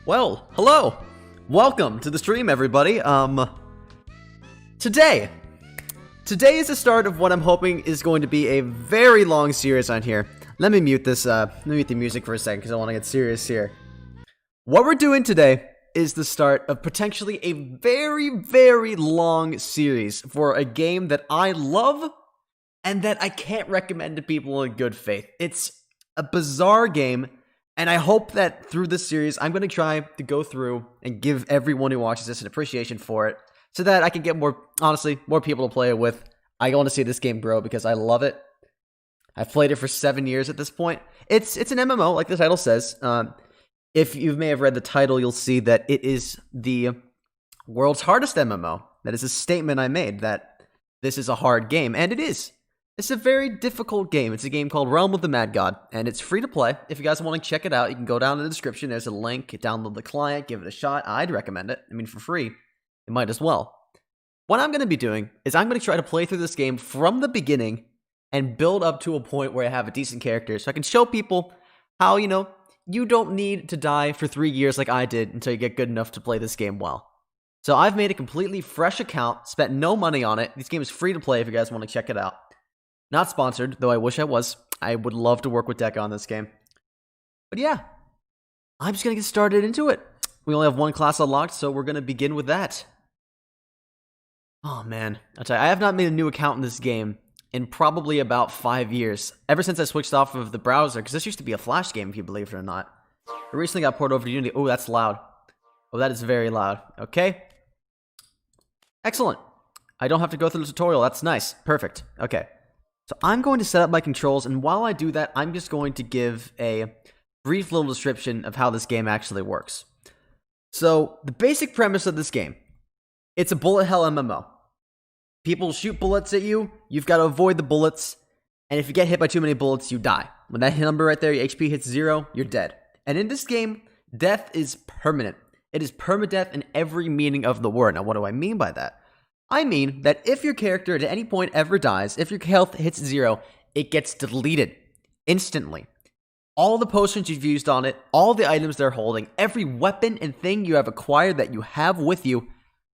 Well, hello! Welcome to the stream, everybody. Today is the start of what I'm hoping is going to be a very long series on here. Let me mute this, let me mute the music for a second, because I want to get serious here. What we're doing today is the start of potentially a very, very long series for a game that I love, and that I can't recommend to people in good faith. It's a bizarre game, and I hope that through this series, I'm going to try to go through and give everyone who watches this an appreciation for it, so that I can get more people to play it with. I want to see this game grow because I love it. I've played it for 7 years at this point. It's an MMO, like the title says. If you may have read the title, you'll see that it is the world's hardest MMO. That is a statement I made, that this is a hard game, and it is. It's a very difficult game. It's a game called Realm of the Mad God, and it's free to play. If you guys want to check it out, you can go down in the description. There's a link. Download the client, give it a shot. I'd recommend it. I mean, for free, you might as well. What I'm going to be doing is I'm going to try to play through this game from the beginning and build up to a point where I have a decent character, so I can show people how, you don't need to die for 3 years like I did until you get good enough to play this game well. So I've made a completely fresh account, spent no money on it. This game is free to play if you guys want to check it out. Not sponsored, though I wish I was. I would love to work with Deca on this game. But yeah, I'm just going to get started into it. We only have one class unlocked, so we're going to begin with that. Oh man, I'll tell you, I have not made a new account in this game in probably about 5 years. Ever since I switched off of the browser, because this used to be a Flash game, if you believe it or not. It recently got ported over to Unity. Oh, that's loud. Oh, that is very loud. Okay. Excellent. I don't have to go through the tutorial. That's nice. Perfect. Okay. So I'm going to set up my controls, and while I do that, I'm just going to give a brief little description of how this game actually works. So, the basic premise of this game, it's a bullet hell MMO. People shoot bullets at you, you've got to avoid the bullets, and if you get hit by too many bullets, you die. When that number right there, your HP hits 0, you're dead. And in this game, death is permanent. It is perma-death in every meaning of the word. Now, what do I mean by that? I mean that if your character at any point ever dies, if your health hits 0, it gets deleted instantly. All the potions you've used on it, all the items they're holding, every weapon and thing you have acquired that you have with you,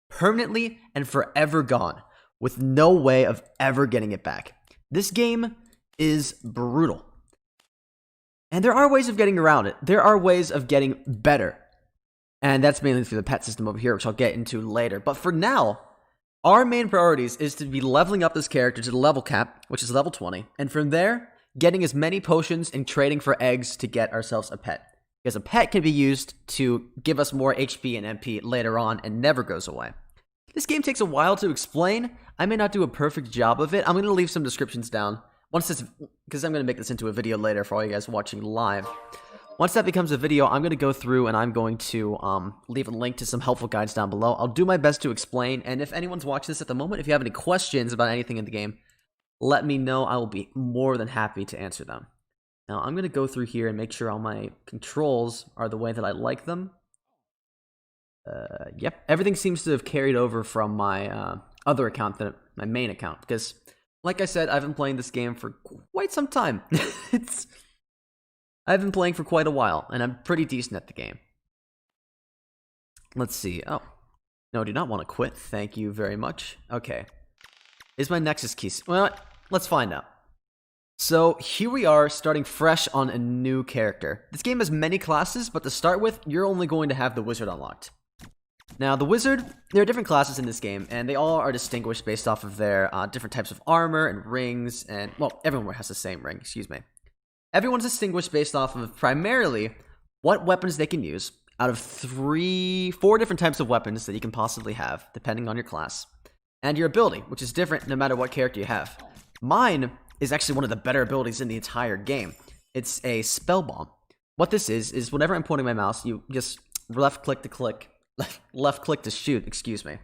permanently and forever gone, with no way of ever getting it back. This game is brutal. And there are ways of getting around it. There are ways of getting better. And that's mainly through the pet system over here, which I'll get into later. But for now, our main priorities is to be leveling up this character to the level cap, which is level 20, and from there, getting as many potions and trading for eggs to get ourselves a pet. Because a pet can be used to give us more HP and MP later on and never goes away. This game takes a while to explain. I may not do a perfect job of it. I'm going to leave some descriptions down, because I'm going to make this into a video later for all you guys watching live. Once that becomes a video, I'm going to go through and I'm going to leave a link to some helpful guides down below. I'll do my best to explain, and if anyone's watching this at the moment, if you have any questions about anything in the game, let me know. I will be more than happy to answer them. Now, I'm going to go through here and make sure all my controls are the way that I like them. Yep, everything seems to have carried over from my other account, my main account, because, like I said, I've been playing this game for quite some time. I've been playing for quite a while, and I'm pretty decent at the game. Let's see. Oh. No, I do not want to quit. Thank you very much. Okay. Is my Nexus key... Well, let's find out. So, here we are, starting fresh on a new character. This game has many classes, but to start with, you're only going to have the Wizard unlocked. Now, the Wizard, there are different classes in this game, and they all are distinguished based off of their different types of armor and rings, and, well, everyone has the same ring, excuse me. Everyone's distinguished based off of primarily what weapons they can use out of 4 different types of weapons that you can possibly have, depending on your class, and your ability, which is different no matter what character you have. Mine is actually one of the better abilities in the entire game. It's a spell bomb. What this is whenever I'm pointing my mouse, you just left click to shoot, excuse me,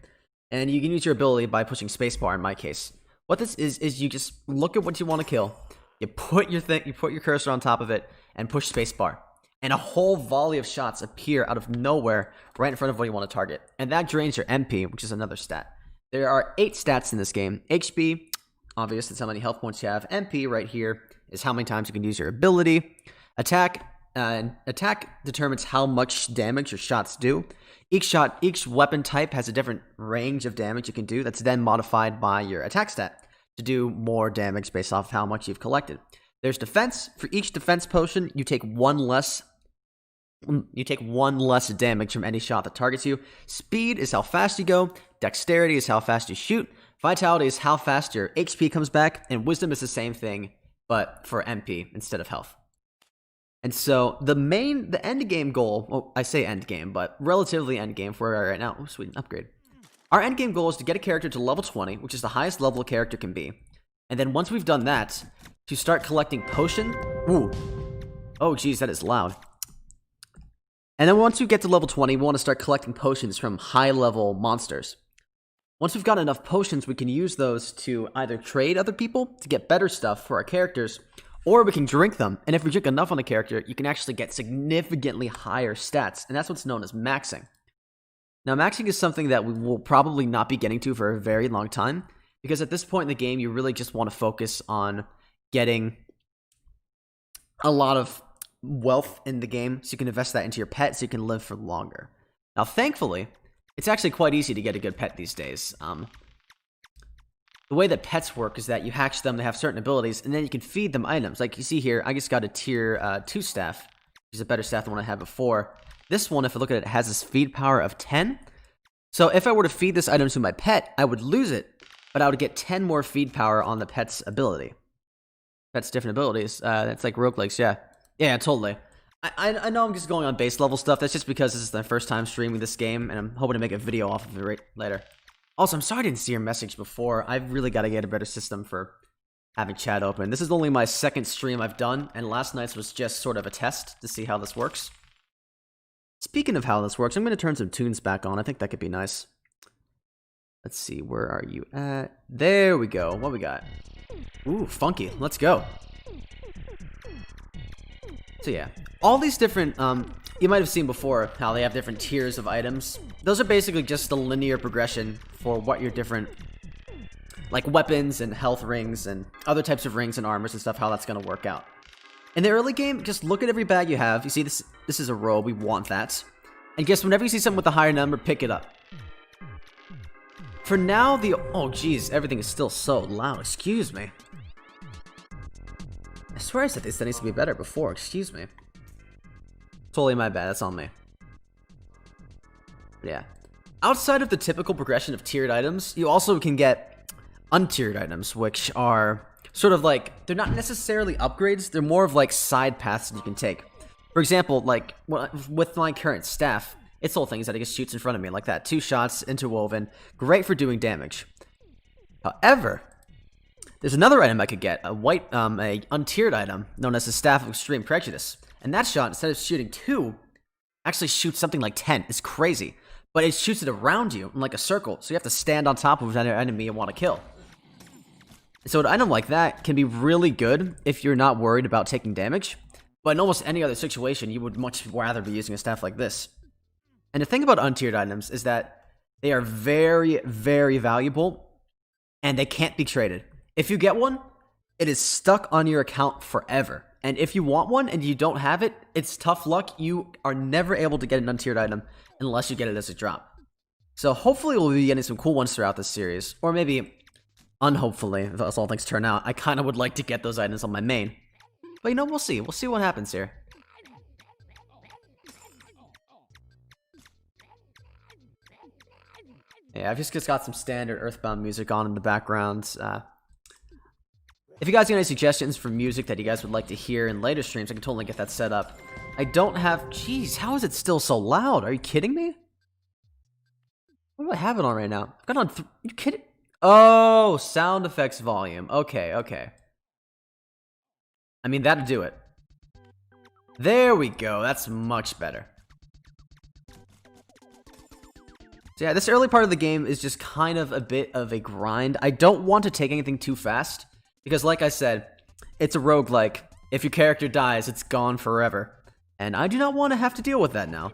and you can use your ability by pushing spacebar in my case. What this is you just look at what you want to kill. You put your cursor on top of it and push spacebar, and a whole volley of shots appear out of nowhere right in front of what you want to target, and that drains your MP, which is another stat. There are 8 stats in this game. HP, obvious, that's how many health points you have. MP right here is how many times you can use your ability. Attack, attack determines how much damage your shots do. Each weapon type has a different range of damage you can do that's then modified by your attack stat to do more damage based off how much you've collected. There's defense. For each defense potion, you take one less damage from any shot that targets you. Speed is how fast you go. Dexterity is how fast you shoot. Vitality is how fast your HP comes back. And wisdom is the same thing, but for MP instead of health. And so the end game goal, well, I say end game, but relatively end game for where we are right now. Oh, sweet, an upgrade. Our end game goal is to get a character to level 20, which is the highest level a character can be. And then once we've done that, to start collecting potion. Ooh. Oh, geez, that is loud. And then once we get to level 20, we want to start collecting potions from high-level monsters. Once we've got enough potions, we can use those to either trade other people to get better stuff for our characters, or we can drink them. And if we drink enough on a character, you can actually get significantly higher stats, and that's what's known as maxing. Now, maxing is something that we will probably not be getting to for a very long time, because at this point in the game, you really just want to focus on getting a lot of wealth in the game, so you can invest that into your pet so you can live for longer. Now, thankfully, it's actually quite easy to get a good pet these days. The way that pets work is that you hatch them, they have certain abilities, and then you can feed them items. Like you see here, I just got a tier 2 staff, which is a better staff than one I had before. This one, if I look at it, has this feed power of 10. So if I were to feed this item to my pet, I would lose it, but I would get 10 more feed power on the pet's ability. Pet's different abilities. That's like roguelikes, yeah. Yeah, totally. I know I'm just going on base level stuff. That's just because this is my first time streaming this game, and I'm hoping to make a video off of it later. Also, I'm sorry I didn't see your message before. I've really got to get a better system for having chat open. This is only my second stream I've done, and last night's was just sort of a test to see how this works. Speaking of how this works, I'm going to turn some tunes back on. I think that could be nice. Let's see, where are you at? There we go. What we got? Ooh, funky. Let's go. So yeah, all these different, you might have seen before how they have different tiers of items. Those are basically just the linear progression for what your different, like, weapons and health rings and other types of rings and armors and stuff, how that's going to work out. In the early game, just look at every bag you have. You see, this is a robe. We want that. And guess whenever you see something with a higher number, pick it up. For now, oh, geez, everything is still so loud. Excuse me. I swear I said this needs to be better before. Excuse me. Totally my bad. That's on me. But yeah. Outside of the typical progression of tiered items, you also can get untiered items, which are sort of like, they're not necessarily upgrades. They're more of like side paths that you can take. For example, like with my current staff, its whole thing is that it just shoots in front of me like that. 2 shots, interwoven. Great for doing damage. However, there's another item I could get, a untiered item known as the Staff of Extreme Prejudice. And that shot, instead of shooting 2, actually shoots something like 10. It's crazy. But it shoots it around you in like a circle, so you have to stand on top of another enemy you want to kill. So an item like that can be really good if you're not worried about taking damage. But in almost any other situation, you would much rather be using a staff like this. And the thing about untiered items is that they are very, very valuable, and they can't be traded. If you get one, it is stuck on your account forever. And if you want one and you don't have it, it's tough luck. You are never able to get an untiered item unless you get it as a drop. So hopefully we'll be getting some cool ones throughout this series. Or maybe, unhopefully, if all things turn out, I kind of would like to get those items on my main. But you know, we'll see. We'll see what happens here. Yeah, I've just got some standard Earthbound music on in the background. If you guys got any suggestions for music that you guys would like to hear in later streams, I can totally get that set up. I don't have... Jeez, how is it still so loud? Are you kidding me? What do I have it on right now? I've got on... Are you kidding? Oh, sound effects volume. Okay, okay. I mean, that'd do it. There we go. That's much better. So yeah, this early part of the game is just kind of a bit of a grind. I don't want to take anything too fast, because like I said, it's a roguelike. If your character dies, it's gone forever. And I do not want to have to deal with that now.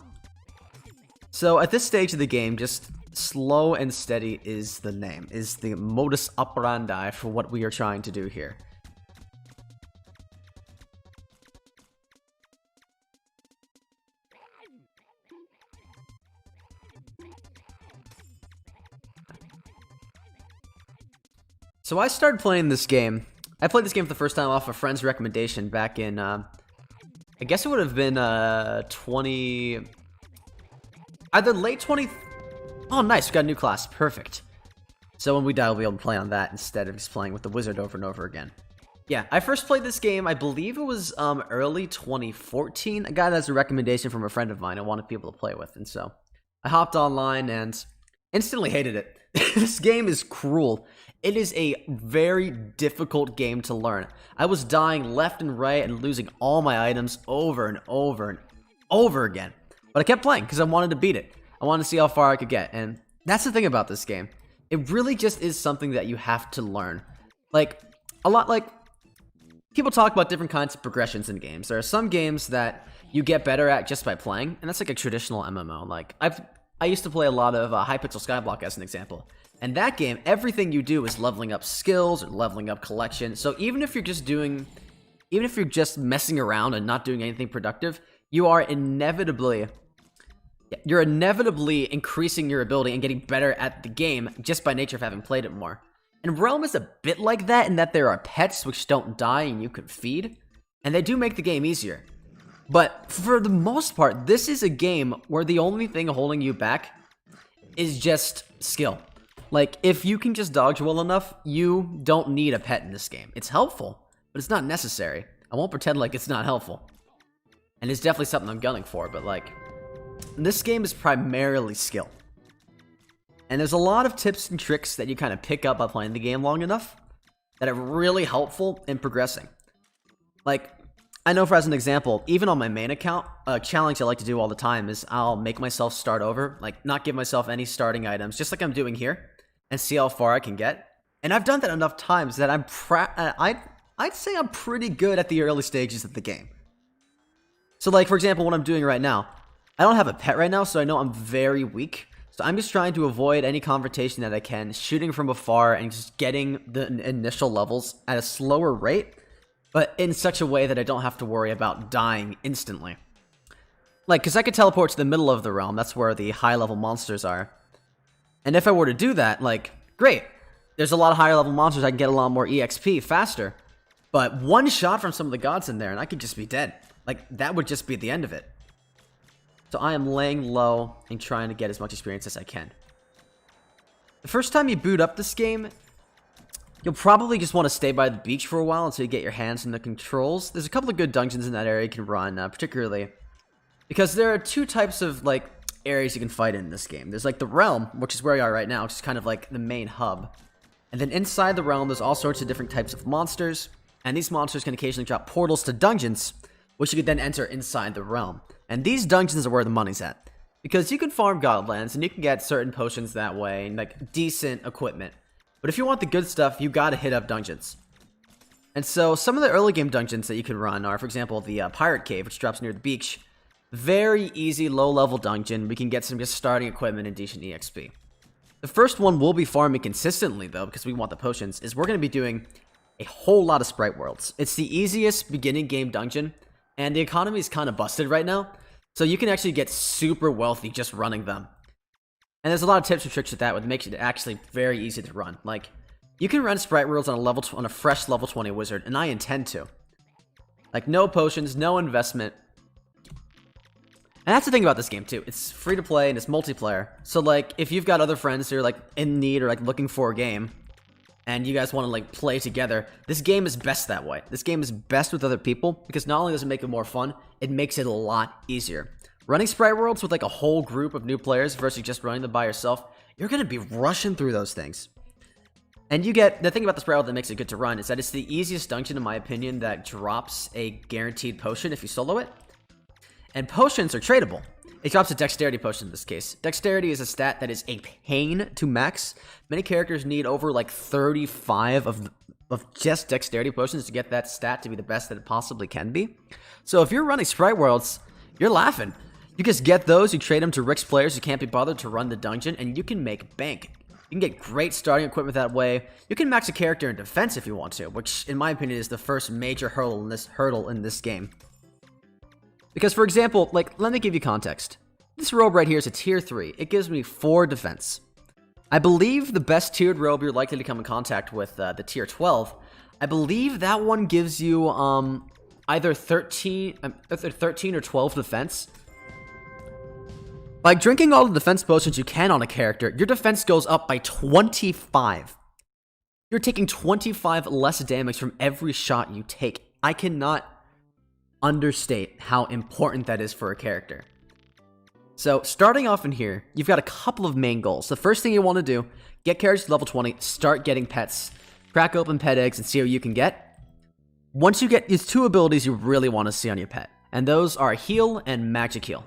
So at this stage of the game, just slow and steady is the name, is the modus operandi for what we are trying to do here. So I started playing this game. I played this game for the first time off a friend's recommendation back in, I guess it would have been, either late 20... Oh, nice, we got a new class. Perfect. So when we die, we'll be able to play on that instead of just playing with the wizard over and over again. Yeah, I first played this game, I believe it was early 2014. I got it as a recommendation from a friend of mine I wanted people to play with, and so I hopped online and instantly hated it. This game is cruel. It is a very difficult game to learn. I was dying left and right and losing all my items over and over and over again. But I kept playing because I wanted to beat it. I wanted to see how far I could get, and that's the thing about this game. It really just is something that you have to learn. Like, a lot like... People talk about different kinds of progressions in games. There are some games that you get better at just by playing, and that's like a traditional MMO. Like, I used to play a lot of Hypixel Skyblock as an example. And that game, everything you do is leveling up skills or leveling up collection. So even if you're just messing around and not doing anything productive, you're inevitably increasing your ability and getting better at the game just by nature of having played it more. And Realm is a bit like that in that there are pets which don't die and you can feed, and they do make the game easier. But for the most part, this is a game where the only thing holding you back is just skill. Like, if you can just dodge well enough, you don't need a pet in this game. It's helpful, but it's not necessary. I won't pretend like it's not helpful. And it's definitely something I'm gunning for, but like, this game is primarily skill. And there's a lot of tips and tricks that you kind of pick up by playing the game long enough that are really helpful in progressing. Like, I know for as an example, even on my main account, a challenge I like to do all the time is I'll make myself start over, like not give myself any starting items, just like I'm doing here, and see how far I can get. And I've done that enough times that I'd say I'm pretty good at the early stages of the game. So like, for example, what I'm doing right now, I don't have a pet right now, so I know I'm very weak. So I'm just trying to avoid any confrontation that I can, shooting from afar and just getting the initial levels at a slower rate, but in such a way that I don't have to worry about dying instantly. Like, because I could teleport to the middle of the realm, that's where the high-level monsters are. And if I were to do that, like, great. There's a lot of higher-level monsters, I can get a lot more EXP faster. But one shot from some of the gods in there, and I could just be dead. Like, that would just be the end of it. So I am laying low and trying to get as much experience as I can. The first time you boot up this game, you'll probably just want to stay by the beach for a while until you get your hands on the controls. There's a couple of good dungeons in that area you can run, particularly because there are two types of like areas you can fight in this game. There's like the realm, which is where we are right now, which is kind of like the main hub. And then inside the realm, there's all sorts of different types of monsters, and these monsters can occasionally drop portals to dungeons, which you could then enter inside the realm. And these dungeons are where the money's at, because you can farm Godlands and you can get certain potions that way and like decent equipment. But if you want the good stuff, you gotta hit up dungeons. And so some of the early game dungeons that you can run are, for example, the Pirate Cave, which drops near the beach. Very easy, low-level dungeon. We can get some just starting equipment and decent EXP. The first one we'll be farming consistently, though, because we want the potions, is we're going to be doing a whole lot of Sprite Worlds. It's the easiest beginning game dungeon, and the economy is kind of busted right now, so you can actually get super wealthy just running them. And there's a lot of tips and tricks with that, which makes it actually very easy to run. Like, you can run Sprite Worlds on a fresh level 20 wizard, and I intend to. Like, no potions, no investment. And that's the thing about this game, too. It's free to play, and it's multiplayer. So, like, if you've got other friends who are, like, in need or, like, looking for a game, and you guys want to, like, play together, this game is best that way. This game is best with other people, because not only does it make it more fun, it makes it a lot easier. Running Sprite Worlds with, like, a whole group of new players versus just running them by yourself, you're going to be rushing through those things. And you get, the thing about the Sprite World that makes it good to run is that it's the easiest dungeon, in my opinion, that drops a guaranteed potion if you solo it. And potions are tradable. It drops a dexterity potion in this case. Dexterity is a stat that is a pain to max. Many characters need over like 35 of just dexterity potions to get that stat to be the best that it possibly can be. So if you're running Sprite Worlds, you're laughing. You just get those, you trade them to Rick's players who can't be bothered to run the dungeon, and you can make bank. You can get great starting equipment that way. You can max a character in defense if you want to, which in my opinion is the first major hurdle in this game. Because, for example, like, let me give you context. This robe right here is a tier 3. It gives me 4 defense. I believe the best tiered robe you're likely to come in contact with, the tier 12, I believe that one gives you either 13 or 12 defense. By drinking all the defense potions you can on a character, your defense goes up by 25. You're taking 25 less damage from every shot you take. I cannot understate how important that is for a character. So, starting off in here, you've got a couple of main goals. The first thing you want to do, get characters to level 20, start getting pets. Crack open pet eggs and see what you can get. Once you get these two abilities you really want to see on your pet, and those are heal and magic heal.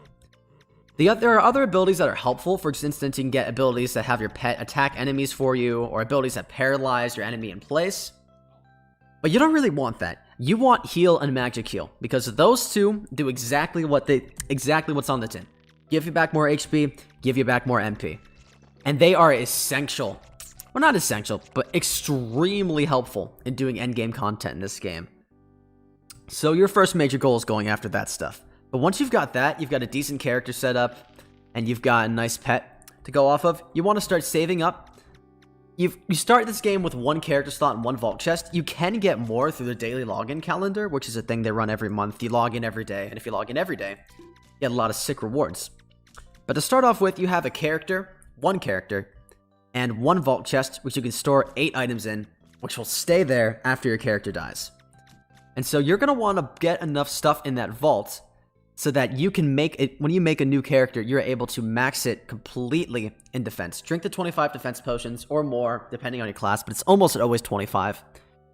There are other abilities that are helpful. For instance, you can get abilities that have your pet attack enemies for you, or abilities that paralyze your enemy in place. But you don't really want that. You want heal and magic heal, because those two do exactly what's on the tin. Give you back more HP, give you back more MP. And they are essential. Well, not essential, but extremely helpful in doing endgame content in this game. So your first major goal is going after that stuff. But once you've got that, you've got a decent character set up, and you've got a nice pet to go off of, you want to start saving up. You start this game with one character slot and one vault chest. You can get more through the daily login calendar, which is a thing they run every month. You log in every day, and if you log in every day, you get a lot of sick rewards. But to start off with, you have a character, one character, and one vault chest, which you can store 8 items in, which will stay there after your character dies. And so you're going to want to get enough stuff in that vault so that you can make it, when you make a new character, you're able to max it completely in defense. Drink the 25 defense potions or more, depending on your class, but it's almost always 25,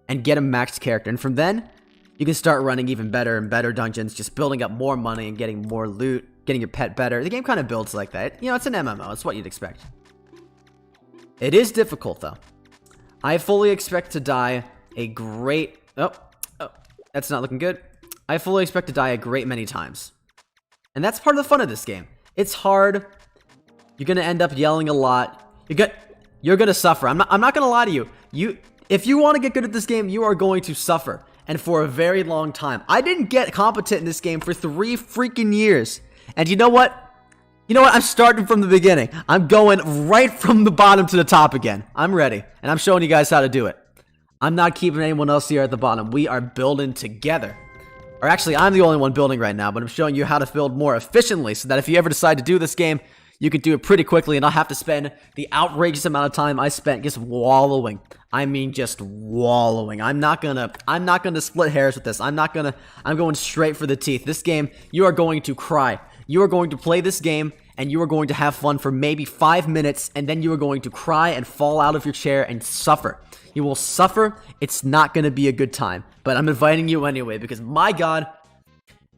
and get a maxed character. And from then, you can start running even better and better dungeons, just building up more money and getting more loot, getting your pet better. The game kind of builds like that. You know, it's an MMO. It's what you'd expect. It is difficult, though. I fully expect to die a great... Oh, that's not looking good. I fully expect to die a great many times. And that's part of the fun of this game. It's hard. You're going to end up yelling a lot. You're going to suffer. I'm not going to lie to you. If you want to get good at this game, you are going to suffer. And for a very long time. I didn't get competent in this game for 3 freaking years. And you know what? I'm starting from the beginning. I'm going right from the bottom to the top again. I'm ready. And I'm showing you guys how to do it. I'm not keeping anyone else here at the bottom. We are building together. Or actually, I'm the only one building right now, but I'm showing you how to build more efficiently so that if you ever decide to do this game, you can do it pretty quickly and not have to spend the outrageous amount of time I spent just wallowing. I mean, just wallowing. I'm not gonna split hairs with this. I'm going straight for the teeth. This game, you are going to cry. You are going to play this game, and you are going to have fun for maybe 5 minutes, and then you are going to cry and fall out of your chair and suffer. You will suffer. It's not going to be a good time. But I'm inviting you anyway, because my god,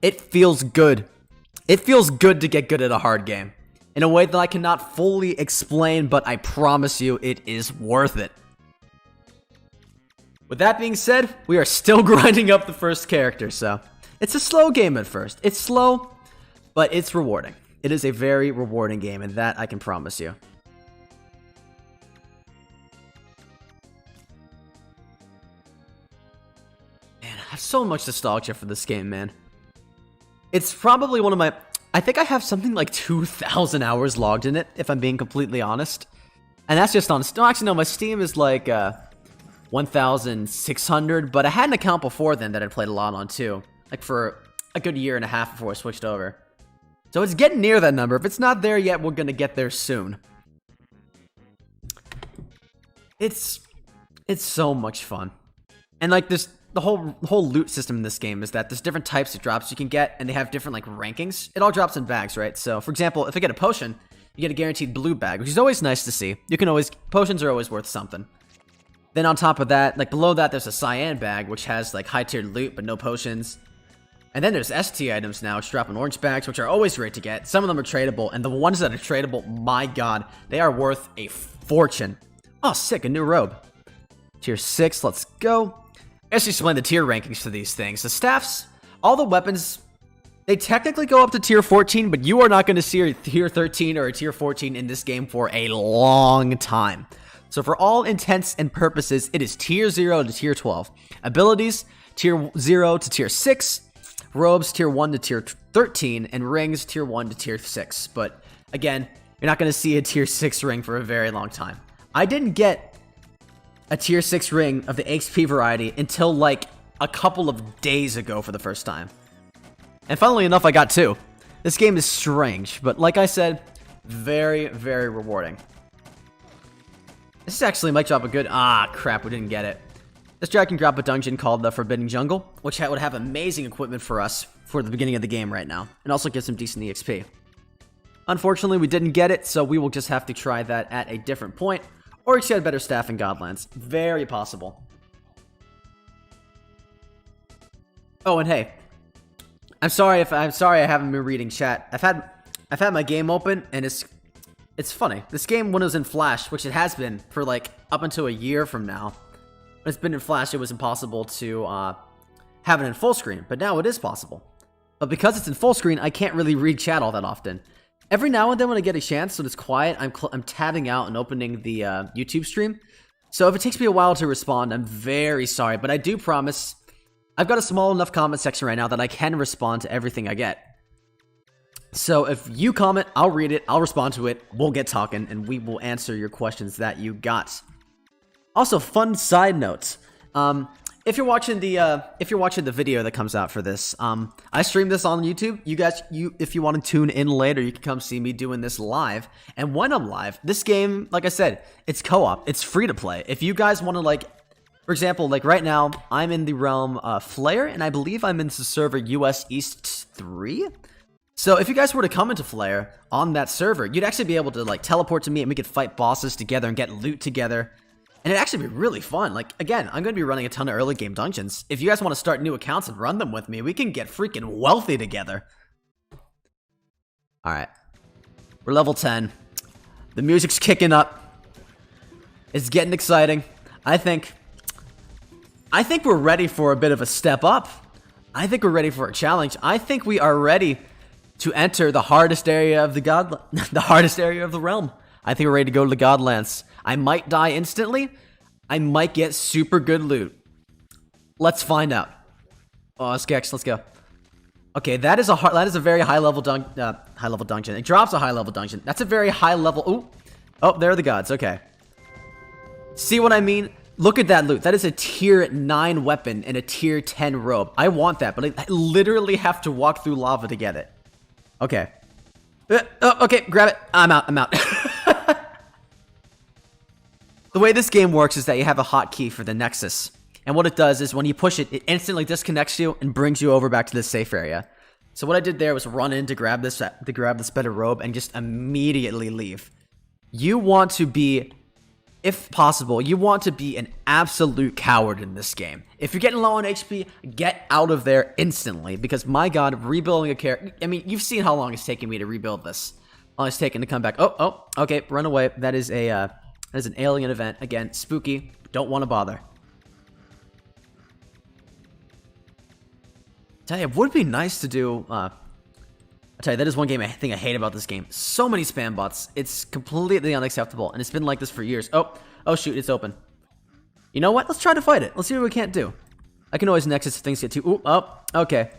it feels good. It feels good to get good at a hard game. In a way that I cannot fully explain, but I promise you, it is worth it. With that being said, we are still grinding up the first character, so... It's a slow game at first. It's slow, but it's rewarding. It is a very rewarding game, and that I can promise you. Man, I have so much nostalgia for this game, man. It's probably one of my... I think I have something like 2,000 hours logged in it, if I'm being completely honest. And that's just on... No, actually, no, my Steam is like 1,600, but I had an account before then that I played a lot on, too. Like for a good year and a half before I switched over. So it's getting near that number. If it's not there yet, we're gonna get there soon. It's so much fun. And like this, the whole loot system in this game is that there's different types of drops you can get, and they have different like rankings. It all drops in bags, right? So for example, if I get a potion, you get a guaranteed blue bag, which is always nice to see. Potions are always worth something. Then on top of that, like below that, there's a cyan bag, which has like high tiered loot, but no potions. And then there's ST items now, which drop in orange bags, which are always great to get. Some of them are tradable, and the ones that are tradable, my god, they are worth a fortune. Oh, sick, a new robe. Tier 6, let's go. I guess you explain the tier rankings for these things. The staffs, all the weapons, they technically go up to tier 14, but you are not going to see a tier 13 or a tier 14 in this game for a long time. So for all intents and purposes, it is tier 0 to tier 12. Abilities, tier 0 to tier 6. Robes, tier 1 to tier 13, and rings, tier 1 to tier 6. But, again, you're not going to see a tier 6 ring for a very long time. I didn't get a tier 6 ring of the XP variety until like a couple of days ago for the first time. And funnily enough, I got 2. This game is strange, but like I said, very, very rewarding. This actually might drop a good... Ah, crap, we didn't get it. This drag can drop a dungeon called the Forbidden Jungle, which would have amazing equipment for us for the beginning of the game right now, and also get some decent EXP. Unfortunately, we didn't get it, so we will just have to try that at a different point, or just get better staff in Godlands. Very possible. Oh, and hey, I'm sorry I haven't been reading chat. I've had my game open, and it's funny. This game, when it was in Flash, which it has been for like up until a year from now, when it's been in Flash, it was impossible to have it in full screen, but now it is possible. But because it's in full screen, I can't really read chat all that often. Every now and then when I get a chance, when it's quiet, I'm tabbing out and opening the YouTube stream. So if it takes me a while to respond, I'm very sorry, but I do promise I've got a small enough comment section right now that I can respond to everything I get. So if you comment, I'll read it, I'll respond to it, we'll get talking, and we will answer your questions that you got. Also, fun side note. If you're watching the video that comes out for this, I stream this on YouTube. You guys, if you want to tune in later, you can come see me doing this live. And when I'm live, this game, like I said, it's co-op. It's free to play. If you guys want to, like, for example, like right now, I'm in the realm Flare, and I believe I'm in the server US East 3. So if you guys were to come into Flare on that server, you'd actually be able to like teleport to me, and we could fight bosses together and get loot together. And it'd actually be really fun. Like, again, I'm going to be running a ton of early game dungeons. If you guys want to start new accounts and run them with me, we can get freaking wealthy together. Alright. We're level 10. The music's kicking up. It's getting exciting. I think we're ready for a bit of a step up. I think we're ready for a challenge. I think we are ready to enter the hardest area of the hardest area of the realm. I think we're ready to go to the Godlands. I might die instantly. I might get super good loot. Let's find out. Oh, Skex, let's go. Okay, that is a very high level dungeon. It drops a high level dungeon. That's a very high level. Ooh. Oh, there are the gods. Okay. See what I mean? Look at that loot. That is a tier 9 weapon and a tier 10 robe. I want that, but I literally have to walk through lava to get it. Okay. Okay, grab it. I'm out. The way this game works is that you have a hotkey for the Nexus. And what it does is when you push it, it instantly disconnects you and brings you over back to this safe area. So what I did there was run in to grab this better robe and just immediately leave. You want to be, if possible, you want to be an absolute coward in this game. If you're getting low on HP, get out of there instantly. Because my god, rebuilding a character... I mean, you've seen how long it's taken me to rebuild this. How long it's taken to come back. Oh, okay, run away. That is an alien event. Again, spooky. Don't want to bother. Tell you, it would be nice to do... I'll tell you, that is one thing I hate about this game. So many spam bots. It's completely unacceptable, and it's been like this for years. Oh shoot, it's open. You know what? Let's try to fight it. Let's see what we can't do. I can always Nexus if things get too... Ooh, oh, okay.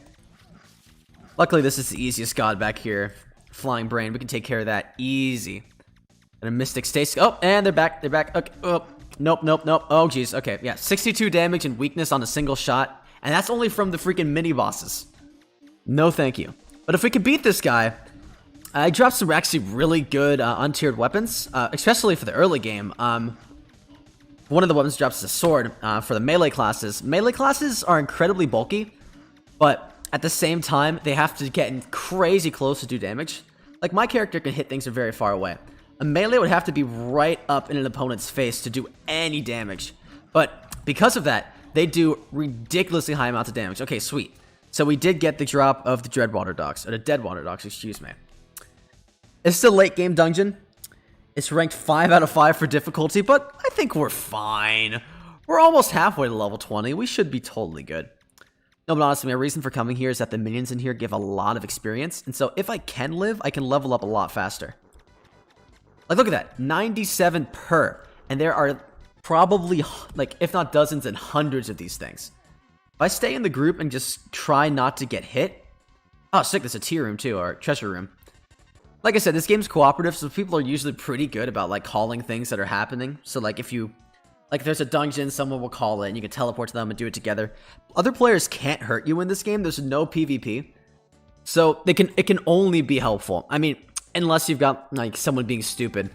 Luckily, this is the easiest god back here. Flying Brain. We can take care of that easy. And a Mystic Stasis. Oh, and they're back. They're back. Okay. Oh, nope. Oh, jeez. Okay, yeah. 62 damage and weakness on a single shot. And that's only from the freaking mini-bosses. No thank you. But if we can beat this guy, I dropped some actually really good untiered weapons, especially for the early game. One of the weapons drops a sword for the melee classes. Melee classes are incredibly bulky, but at the same time, they have to get in crazy close to do damage. Like, my character can hit things from very far away. A melee would have to be right up in an opponent's face to do any damage. But because of that, they do ridiculously high amounts of damage. Okay, sweet. So we did get the drop of the Dreadwater Dogs, or the Deadwater Dogs, excuse me. It's still late game dungeon. It's ranked 5 out of 5 for difficulty, but I think we're fine. We're almost halfway to level 20. We should be totally good. No, but honestly, my reason for coming here is that the minions in here give a lot of experience, and so if I can live, I can level up a lot faster. Like, look at that. 97 per. And there are probably, like, if not dozens and hundreds of these things. If I stay in the group and just try not to get hit... Oh, sick, there's a tea room too, or treasure room. Like I said, this game's cooperative, so people are usually pretty good about, like, calling things that are happening. So, like, if there's a dungeon, someone will call it, and you can teleport to them and do it together. Other players can't hurt you in this game. There's no PvP. So, it can only be helpful. I mean, unless you've got, like, someone being stupid.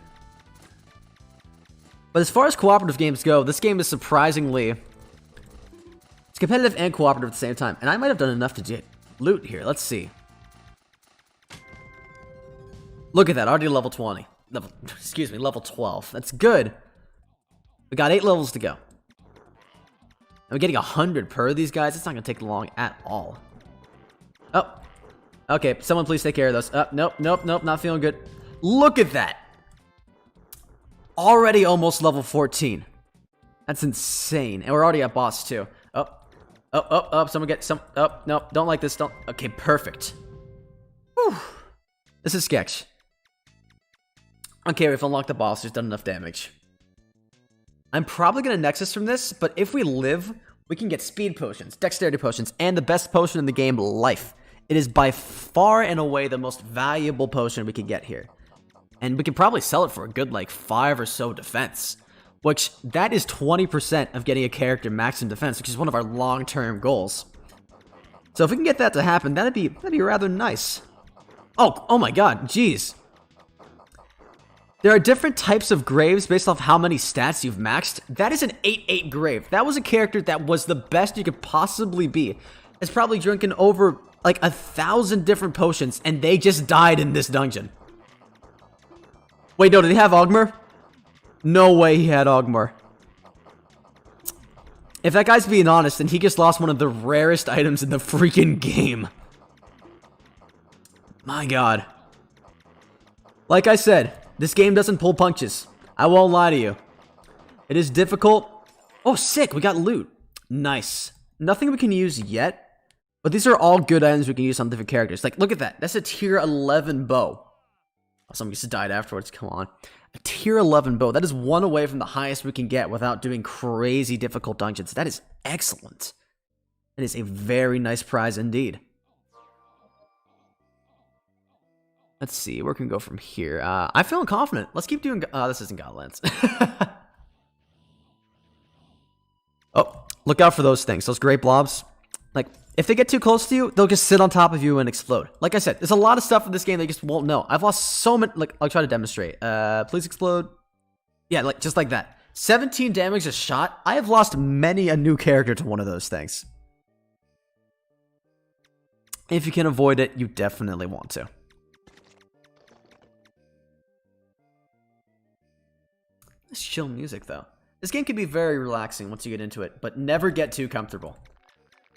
But as far as cooperative games go, this game is surprisingly... It's competitive and cooperative at the same time. And I might have done enough to get loot here. Let's see. Look at that, already level 20. Level 12. That's good. We got 8 levels to go. I'm getting 100 per these guys. It's not going to take long at all. Oh. Okay, someone please take care of those. Nope, not feeling good. Look at that. Already almost level 14. That's insane. And we're already at boss too. Someone get some. Oh, no, don't like this. Don't. Okay, perfect. Whew. This is sketch. Okay, we've unlocked the boss. Who's done enough damage. I'm probably going to Nexus from this, but if we live, we can get speed potions, dexterity potions, and the best potion in the game, life. It is by far and away the most valuable potion we can get here. And we can probably sell it for a good, like, 5 or so defense. Which, that is 20% of getting a character max in defense, which is one of our long-term goals. So if we can get that to happen, that'd be rather nice. Oh my god, jeez. There are different types of graves based off how many stats you've maxed. That is an 8-8 grave. That was a character that was the best you could possibly be. It's probably drinking over, like, 1,000 different potions, and they just died in this dungeon. Wait, no, did he have Ogmer? No way he had Ogmer. If that guy's being honest, then he just lost one of the rarest items in the freaking game. My god. Like I said, this game doesn't pull punches. I won't lie to you. It is difficult. Oh, sick. We got loot. Nice. Nothing we can use yet. But these are all good items we can use on different characters. Like, look at that. That's a tier 11 bow. Oh, someone just died afterwards. Come on. A tier 11 bow. That is one away from the highest we can get without doing crazy difficult dungeons. That is excellent. That is a very nice prize indeed. Let's see. Where can we go from here? I'm feeling confident. Let's keep doing... this isn't Godlands. Oh, look out for those things. Those great blobs. Like, if they get too close to you, they'll just sit on top of you and explode. Like I said, there's a lot of stuff in this game they just won't know. I've lost so many... Like, I'll try to demonstrate. Please explode. Yeah, like just like that. 17 damage a shot. I have lost many a new character to one of those things. If you can avoid it, you definitely want to. Let's chill music, though. This game can be very relaxing once you get into it, but never get too comfortable.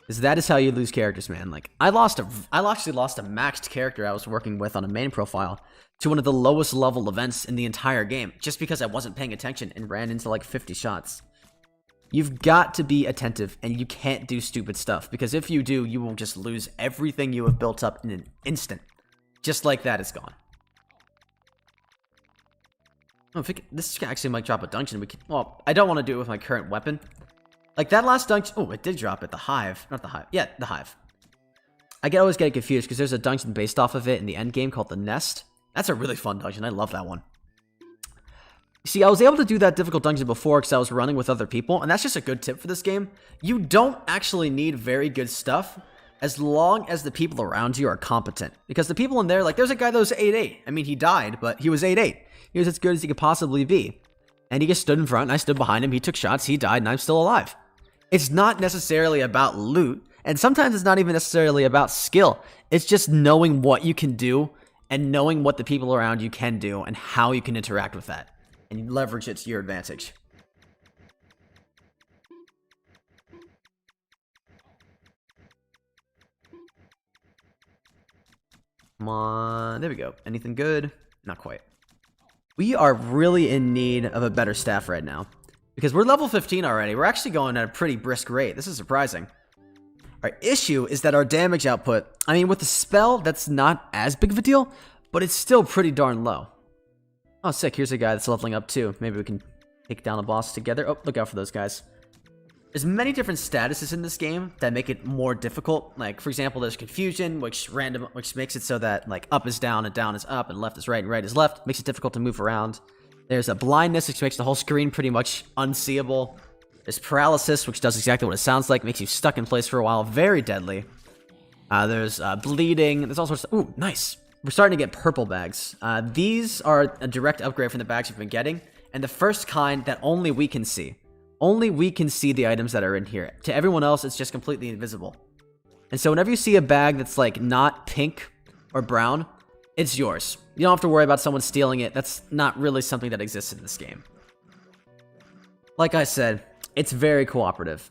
Because that is how you lose characters, man. Like, I actually lost a maxed character I was working with on a main profile to one of the lowest level events in the entire game, just because I wasn't paying attention and ran into like 50 shots. You've got to be attentive, and you can't do stupid stuff, because if you do, you will just lose everything you have built up in an instant. Just like that, it's gone. Oh, this actually might drop a dungeon. Well, I don't want to do it with my current weapon. Like that last dungeon. Oh, it did drop it. The Hive. Not the Hive. Yeah, the Hive. I always get confused because there's a dungeon based off of it in the end game called the Nest. That's a really fun dungeon. I love that one. See, I was able to do that difficult dungeon before because I was running with other people, and that's just a good tip for this game. You don't actually need very good stuff as long as the people around you are competent. Because the people in there, like, there's a guy that was 8-8. I mean, he died, but he was 8-8. He was as good as he could possibly be. And he just stood in front, and I stood behind him. He took shots, he died, and I'm still alive. It's not necessarily about loot, and sometimes it's not even necessarily about skill. It's just knowing what you can do, and knowing what the people around you can do, and how you can interact with that. And you leverage it to your advantage. Come on, there we go. Anything good? Not quite. We are really in need of a better staff right now. Because we're level 15 already. We're actually going at a pretty brisk rate. This is surprising. Our issue is that our damage output, I mean, with the spell, that's not as big of a deal, but it's still pretty darn low. Oh, sick. Here's a guy that's leveling up too. Maybe we can take down a boss together. Oh, look out for those guys. There's many different statuses in this game that make it more difficult. Like, for example, there's confusion, which makes it so that, like, up is down and down is up and left is right and right is left. Makes it difficult to move around. There's a blindness, which makes the whole screen pretty much unseeable. There's paralysis, which does exactly what it sounds like. Makes you stuck in place for a while. Very deadly. There's bleeding. There's all sorts of... Ooh, nice. We're starting to get purple bags. These are a direct upgrade from the bags we've been getting. And the first kind that only we can see. Only we can see the items that are in here. To everyone else, it's just completely invisible. And so whenever you see a bag that's like not pink or brown, it's yours. You don't have to worry about someone stealing it. That's not really something that exists in this game. Like I said, it's very cooperative.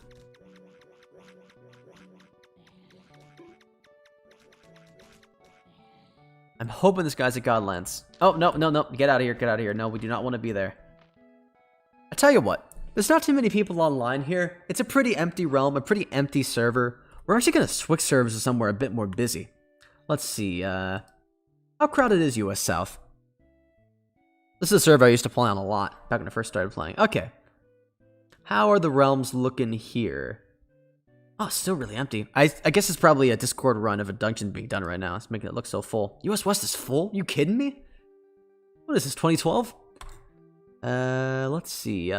I'm hoping this guy's at Godlands. Oh, no, no, no. Get out of here, get out of here. No, we do not want to be there. I tell you what. There's not too many people online here. It's a pretty empty realm, a pretty empty server. We're actually going to switch servers to somewhere a bit more busy. Let's see, how crowded is US South? This is a server I used to play on a lot, back when I first started playing. Okay. How are the realms looking here? Oh, it's still really empty. I guess it's probably a Discord run of a dungeon being done right now. It's making it look so full. US West is full? You kidding me? What is this, 2012? Let's see,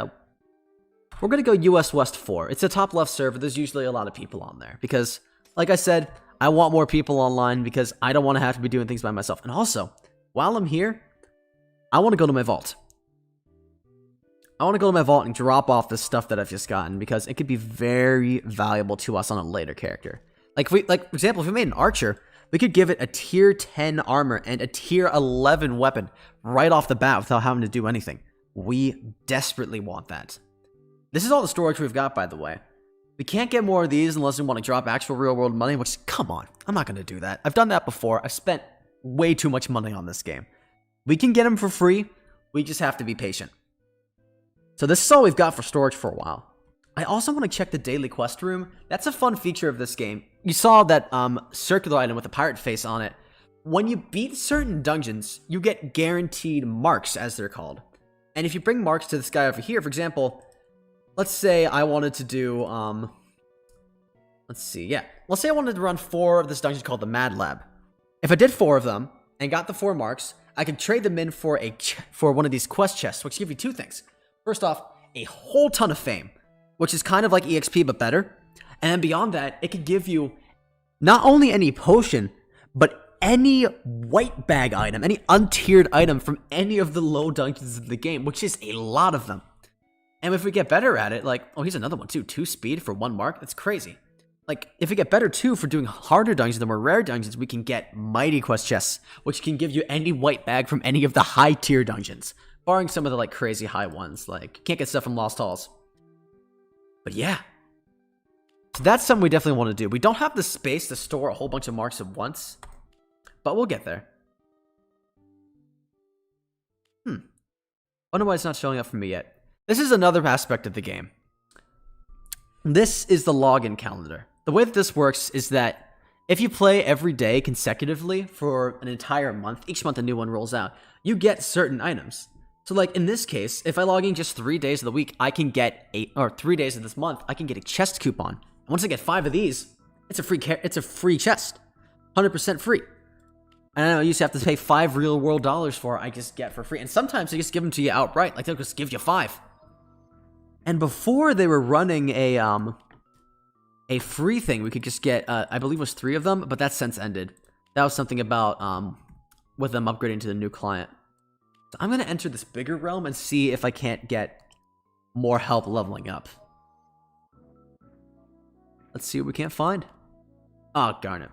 we're going to go US West 4. It's a top left server. There's usually a lot of people on there. Because, like I said, I want more people online because I don't want to have to be doing things by myself. And also, while I'm here, I want to go to my vault. I want to go to my vault and drop off this stuff that I've just gotten because it could be very valuable to us on a later character. Like, for example, if we made an archer, we could give it a tier 10 armor and a tier 11 weapon right off the bat without having to do anything. We desperately want that. This is all the storage we've got, by the way. We can't get more of these unless we want to drop actual real-world money, which, come on, I'm not going to do that. I've done that before. I've spent way too much money on this game. We can get them for free. We just have to be patient. So this is all we've got for storage for a while. I also want to check the daily quest room. That's a fun feature of this game. You saw that circular item with a pirate face on it. When you beat certain dungeons, you get guaranteed marks, as they're called. And if you bring marks to this guy over here, for example... Let's say I wanted to do, let's see, yeah. Let's say I wanted to run 4 of this dungeon called the Mad Lab. If I did 4 of them and got the 4 marks, I could trade them in for one of these quest chests, which give you 2 things. First off, a whole ton of fame, which is kind of like EXP but better. And then beyond that, it could give you not only any potion, but any white bag item, any untiered item from any of the low dungeons of the game, which is a lot of them. And if we get better at it, like, oh, here's another one too. 2 speed for 1 mark. That's crazy. Like, if we get better too for doing harder dungeons, the more rare dungeons, we can get mighty quest chests, which can give you any white bag from any of the high tier dungeons, barring some of the like crazy high ones. Like, you can't get stuff from Lost Halls. But yeah. So that's something we definitely want to do. We don't have the space to store a whole bunch of marks at once, but we'll get there. Wonder why it's not showing up for me yet. This is another aspect of the game. This is the login calendar. The way that this works is that if you play every day consecutively for an entire month, each month a new one rolls out, you get certain items. So like in this case, if I log in just 3 days of the week, I can get 3 days of this month, I can get a chest coupon. And once I get 5 of these, it's a free chest. 100% free. And I know you used to have to pay 5 real world dollars for it, I just get for free. And sometimes they just give them to you outright, like they'll just give you 5. And before they were running a free thing, we could just get, I believe it was 3 of them, but that since ended. That was something about, with them upgrading to the new client. So I'm going to enter this bigger realm and see if I can't get more help leveling up. Let's see what we can't find. Oh, darn it.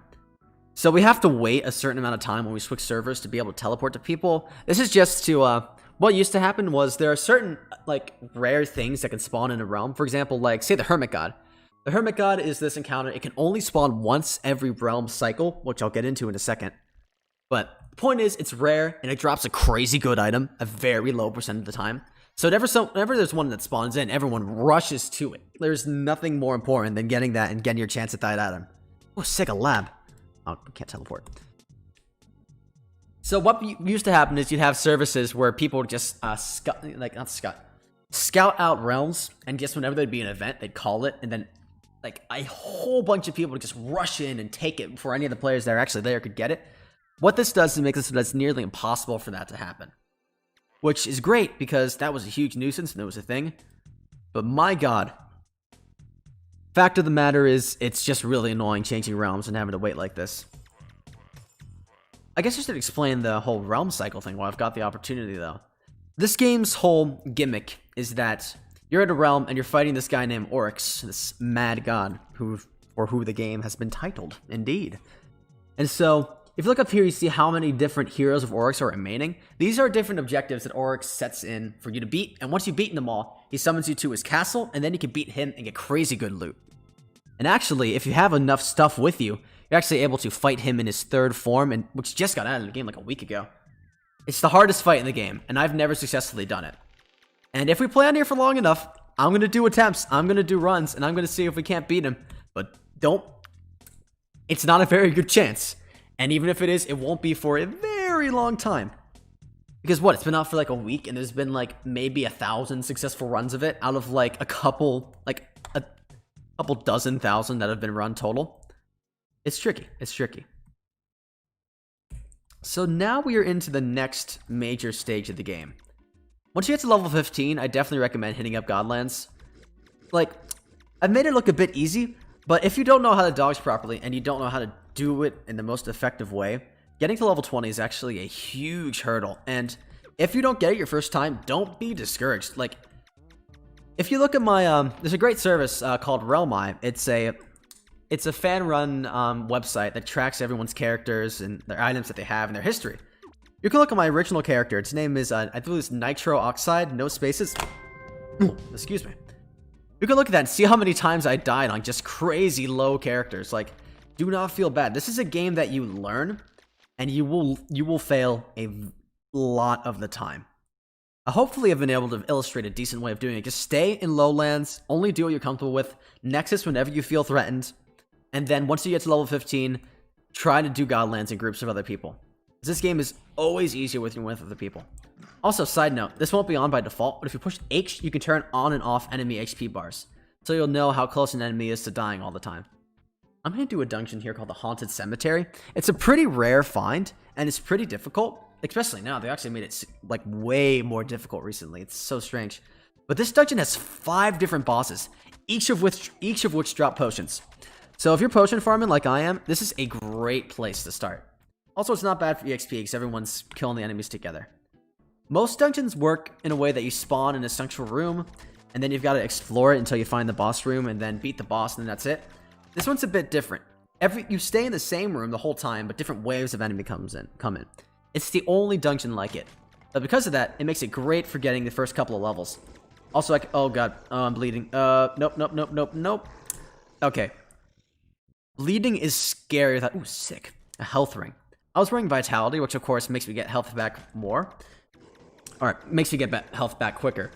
So we have to wait a certain amount of time when we switch servers to be able to teleport to people. This is just to, what used to happen was there are certain, like, rare things that can spawn in a realm. For example, like, say the Hermit God. The Hermit God is this encounter. It can only spawn once every realm cycle, which I'll get into in a second. But the point is, it's rare, and it drops a crazy good item a very low percent of the time. So whenever there's one that spawns in, everyone rushes to it. There's nothing more important than getting that and getting your chance at that item. Oh, sick, a lab. Oh, we can't teleport. So what used to happen is you'd have services where people would just scout out realms, and just whenever there'd be an event, they'd call it, and then like a whole bunch of people would just rush in and take it before any of the players that are actually there could get it. What this does is make it so that it's nearly impossible for that to happen. Which is great, because that was a huge nuisance and it was a thing. But my god. Fact of the matter is, it's just really annoying changing realms and having to wait like this. I guess I should explain the whole realm cycle thing while I've got the opportunity, though. This game's whole gimmick is that you're at a realm and you're fighting this guy named Oryx, this mad god, who the game has been titled, indeed. And so, if you look up here, you see how many different heroes of Oryx are remaining. These are different objectives that Oryx sets in for you to beat, and once you've beaten them all, he summons you to his castle, and then you can beat him and get crazy good loot. And actually, if you have enough stuff with you, you're actually able to fight him in his third form, and which just got out of the game like a week ago. It's the hardest fight in the game, and I've never successfully done it. And if we play on here for long enough, I'm going to do attempts, I'm going to do runs, and I'm going to see if we can't beat him. But it's not a very good chance. And even if it is, it won't be for a very long time. Because what, it's been out for like a week, and there's been like maybe 1,000 successful runs of it out of like a couple dozen thousand that have been run total. It's tricky. It's tricky. So now we are into the next major stage of the game. Once you get to level 15, I definitely recommend hitting up Godlands. Like, I've made it look a bit easy, but if you don't know how to dodge properly and you don't know how to do it in the most effective way, getting to level 20 is actually a huge hurdle. And if you don't get it your first time, don't be discouraged. Like, if you look at my, there's a great service called Realmi. It's a fan-run website that tracks everyone's characters and their items that they have and their history. You can look at my original character. Its name is, I believe it's Nitro Oxide, no spaces. Excuse me. You can look at that and see how many times I died on just crazy low characters. Like, do not feel bad. This is a game that you learn, and you will fail a lot of the time. Hopefully I've been able to illustrate a decent way of doing it. Just stay in lowlands, only do what you're comfortable with, Nexus whenever you feel threatened, and then once you get to level 15, try to do Godlands in groups of other people. This game is always easier with other people. Also, side note, this won't be on by default, but if you push H, you can turn on and off enemy HP bars, so you'll know how close an enemy is to dying all the time. I'm going to do a dungeon here called the Haunted Cemetery. It's a pretty rare find, and it's pretty difficult, especially now. They actually made it like way more difficult recently. It's so strange. But this dungeon has 5 different bosses, each of which drop potions. So if you're potion farming like I am, this is a great place to start. Also, it's not bad for EXP because everyone's killing the enemies together. Most dungeons work in a way that you spawn in a central room, and then you've got to explore it until you find the boss room, and then beat the boss, and then that's it. This one's a bit different. You stay in the same room the whole time, but different waves of enemy come in. It's the only dungeon like it. But because of that, it makes it great for getting the first couple of levels. Also, oh god, I'm bleeding. Nope. Okay. Bleeding is scary without, ooh, sick. A health ring. I was wearing Vitality, which of course makes me get health back more. Or makes me get health back quicker.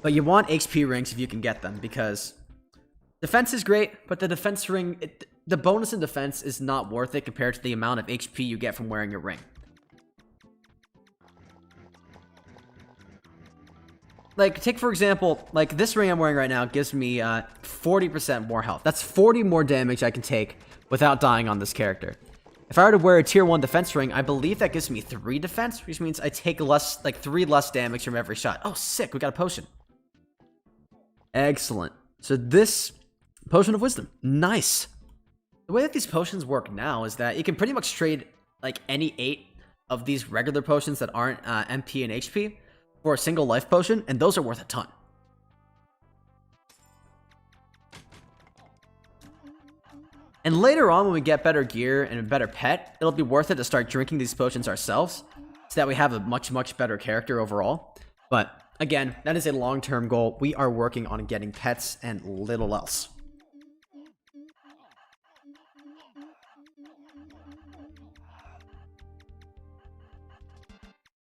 But you want HP rings if you can get them, because defense is great, but the defense ring, the bonus in defense is not worth it compared to the amount of HP you get from wearing your ring. Like, take for example, like this ring I'm wearing right now gives me 40% more health. That's 40 more damage I can take without dying on this character. If I were to wear a tier 1 defense ring, I believe that gives me 3 defense, which means I take less, like 3 less damage from every shot. Oh, sick, we got a potion. Excellent. So this potion of wisdom, nice. The way that these potions work now is that you can pretty much trade like any 8 of these regular potions that aren't MP and HP for a single life potion, and those are worth a ton. And later on, when we get better gear and a better pet, it'll be worth it to start drinking these potions ourselves, so that we have a much, much better character overall. But again, that is a long-term goal. We are working on getting pets and little else.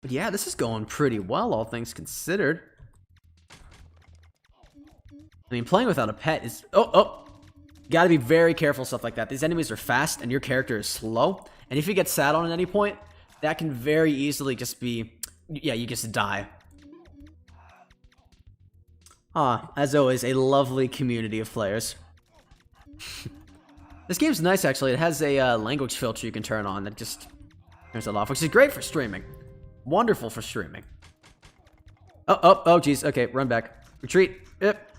But yeah, this is going pretty well, all things considered. I mean, playing without a pet is... Oh! You gotta be very careful, stuff like that. These enemies are fast, and your character is slow. And if you get sat on at any point, that can very easily just be... Yeah, you just die. Ah, as always, a lovely community of players. This game's nice, actually. It has a language filter you can turn on that just turns it off, which is great for streaming. Wonderful for streaming. Oh, geez. Okay, run back. Retreat. Yep.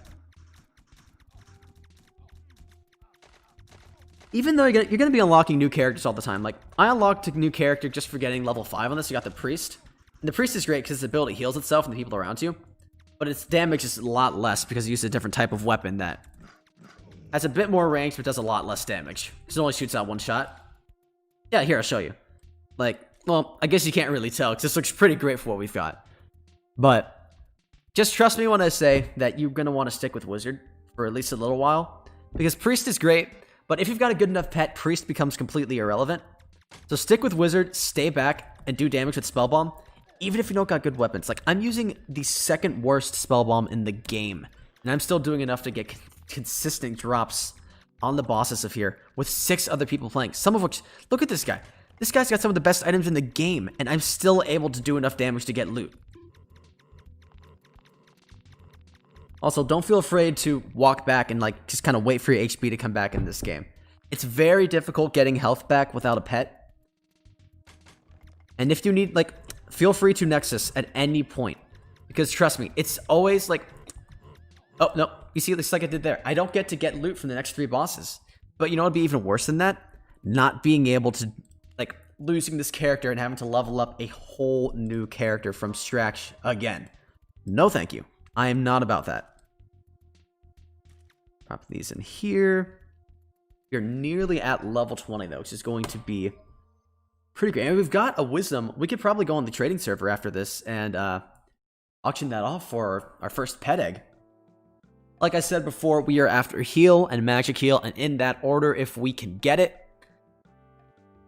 Even though you're gonna be unlocking new characters all the time. Like, I unlocked a new character just for getting level 5 on this. You got the Priest. And the Priest is great because its ability heals itself and the people around you. But its damage is a lot less because it uses a different type of weapon that has a bit more range but does a lot less damage. Because it only shoots out one shot. Yeah, here, I'll show you. Like, well, I guess you can't really tell because this looks pretty great for what we've got. But just trust me when I say that you're going to want to stick with Wizard for at least a little while. Because Priest is great, but if you've got a good enough pet, Priest becomes completely irrelevant. So stick with Wizard, stay back, and do damage with Spell Bomb. Even if you don't got good weapons. Like, I'm using the second worst Spell Bomb in the game. And I'm still doing enough to get consistent drops on the bosses of here with 6 other people playing. Some of which, look at this guy. This guy's got some of the best items in the game, and I'm still able to do enough damage to get loot. Also, don't feel afraid to walk back and, like, just kind of wait for your HP to come back in this game. It's very difficult getting health back without a pet. And if you need, like, feel free to Nexus at any point. Because trust me, it's always, like... Oh, no. You see, it's like I did there. I don't get to get loot from the next 3 bosses. But you know what would be even worse than that? Not being able to, like, losing this character and having to level up a whole new character from scratch again. No thank you. I am not about that. Drop these in here. You're nearly at level 20, though, which is going to be pretty great. And we've got a Wisdom. We could probably go on the trading server after this and auction that off for our first pet egg. Like I said before, we are after heal and magic heal, and in that order if we can get it.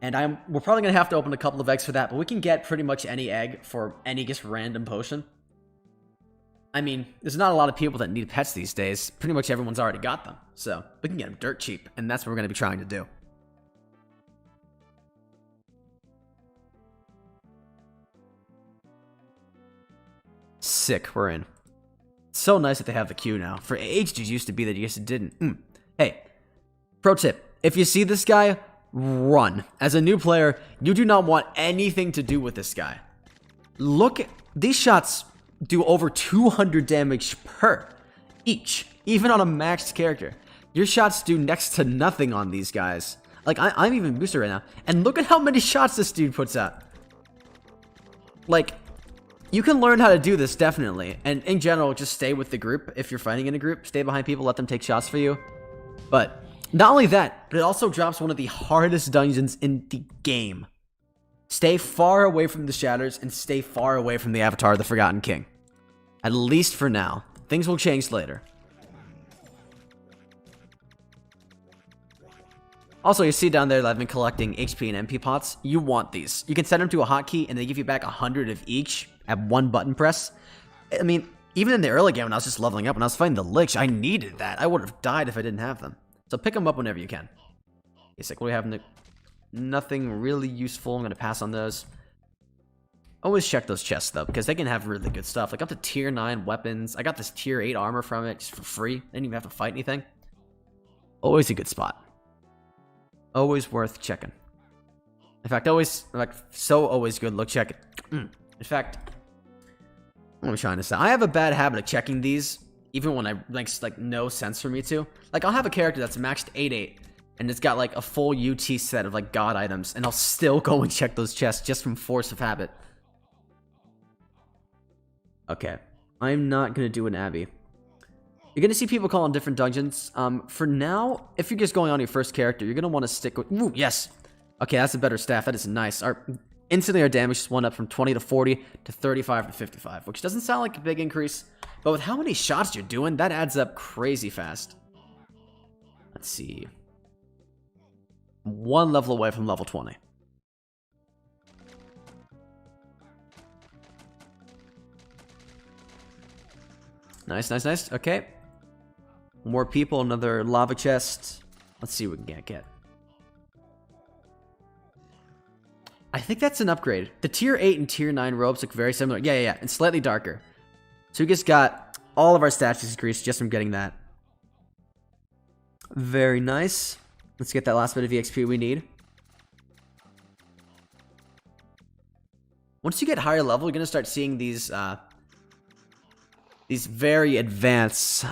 And we're probably going to have to open a couple of eggs for that, but we can get pretty much any egg for any just random potion. I mean, there's not a lot of people that need pets these days. Pretty much everyone's already got them. So, we can get them dirt cheap, and that's what we're going to be trying to do. Sick, we're in. It's so nice that they have the queue now. For ages, it used to be that you guys didn't. Hey, pro tip. If you see this guy, run. As a new player, you do not want anything to do with this guy. Look, these shots do over 200 damage per each, even on a maxed character. Your shots do next to nothing on these guys. Like, I'm even boosted right now. And look at how many shots this dude puts out. Like, you can learn how to do this, definitely. And in general, just stay with the group. If you're fighting in a group, stay behind people, let them take shots for you. But not only that, but it also drops one of the hardest dungeons in the game. Stay far away from the Shatters and stay far away from the Avatar of the Forgotten King. At least for now. Things will change later. Also, you see down there that I've been collecting HP and MP pots. You want these. You can set them to a hotkey and they give you back 100 of each at one button press. I mean, even in the early game when I was just leveling up, when I was fighting the Lich, I needed that. I would have died if I didn't have them. So pick them up whenever you can. Okay, what do we have? Nothing really useful. I'm going to pass on those. Always check those chests, though, because they can have really good stuff. Like up to tier 9 weapons. I got this tier 8 armor from it just for free. I didn't even have to fight anything. Always a good spot. Always worth checking. In fact, always good. Look, check it. In fact, what am I trying to say? I have a bad habit of checking these, even when I makes like no sense for me to. Like, I'll have a character that's maxed 8/8, and it's got like a full UT set of like god items, and I'll still go and check those chests just from force of habit. Okay, I'm not gonna do an Abbey. You're gonna see people calling different dungeons. For now, if you're just going on your first character, you're gonna want to stick with. Ooh, yes. Okay, that's a better staff. That is nice. Instantly, our damage just went up from 20 to 40 to 35 to 55, which doesn't sound like a big increase, but with how many shots you're doing, that adds up crazy fast. Let's see. 1 level away from level 20. Nice, nice, nice. Okay. More people, another lava chest. Let's see what we can get. I think that's an upgrade. The tier 8 and tier 9 robes look very similar. Yeah, and slightly darker. So we just got all of our stats increased just from getting that. Very nice. Let's get that last bit of EXP we need. Once you get higher level, you're going to start seeing these very advanced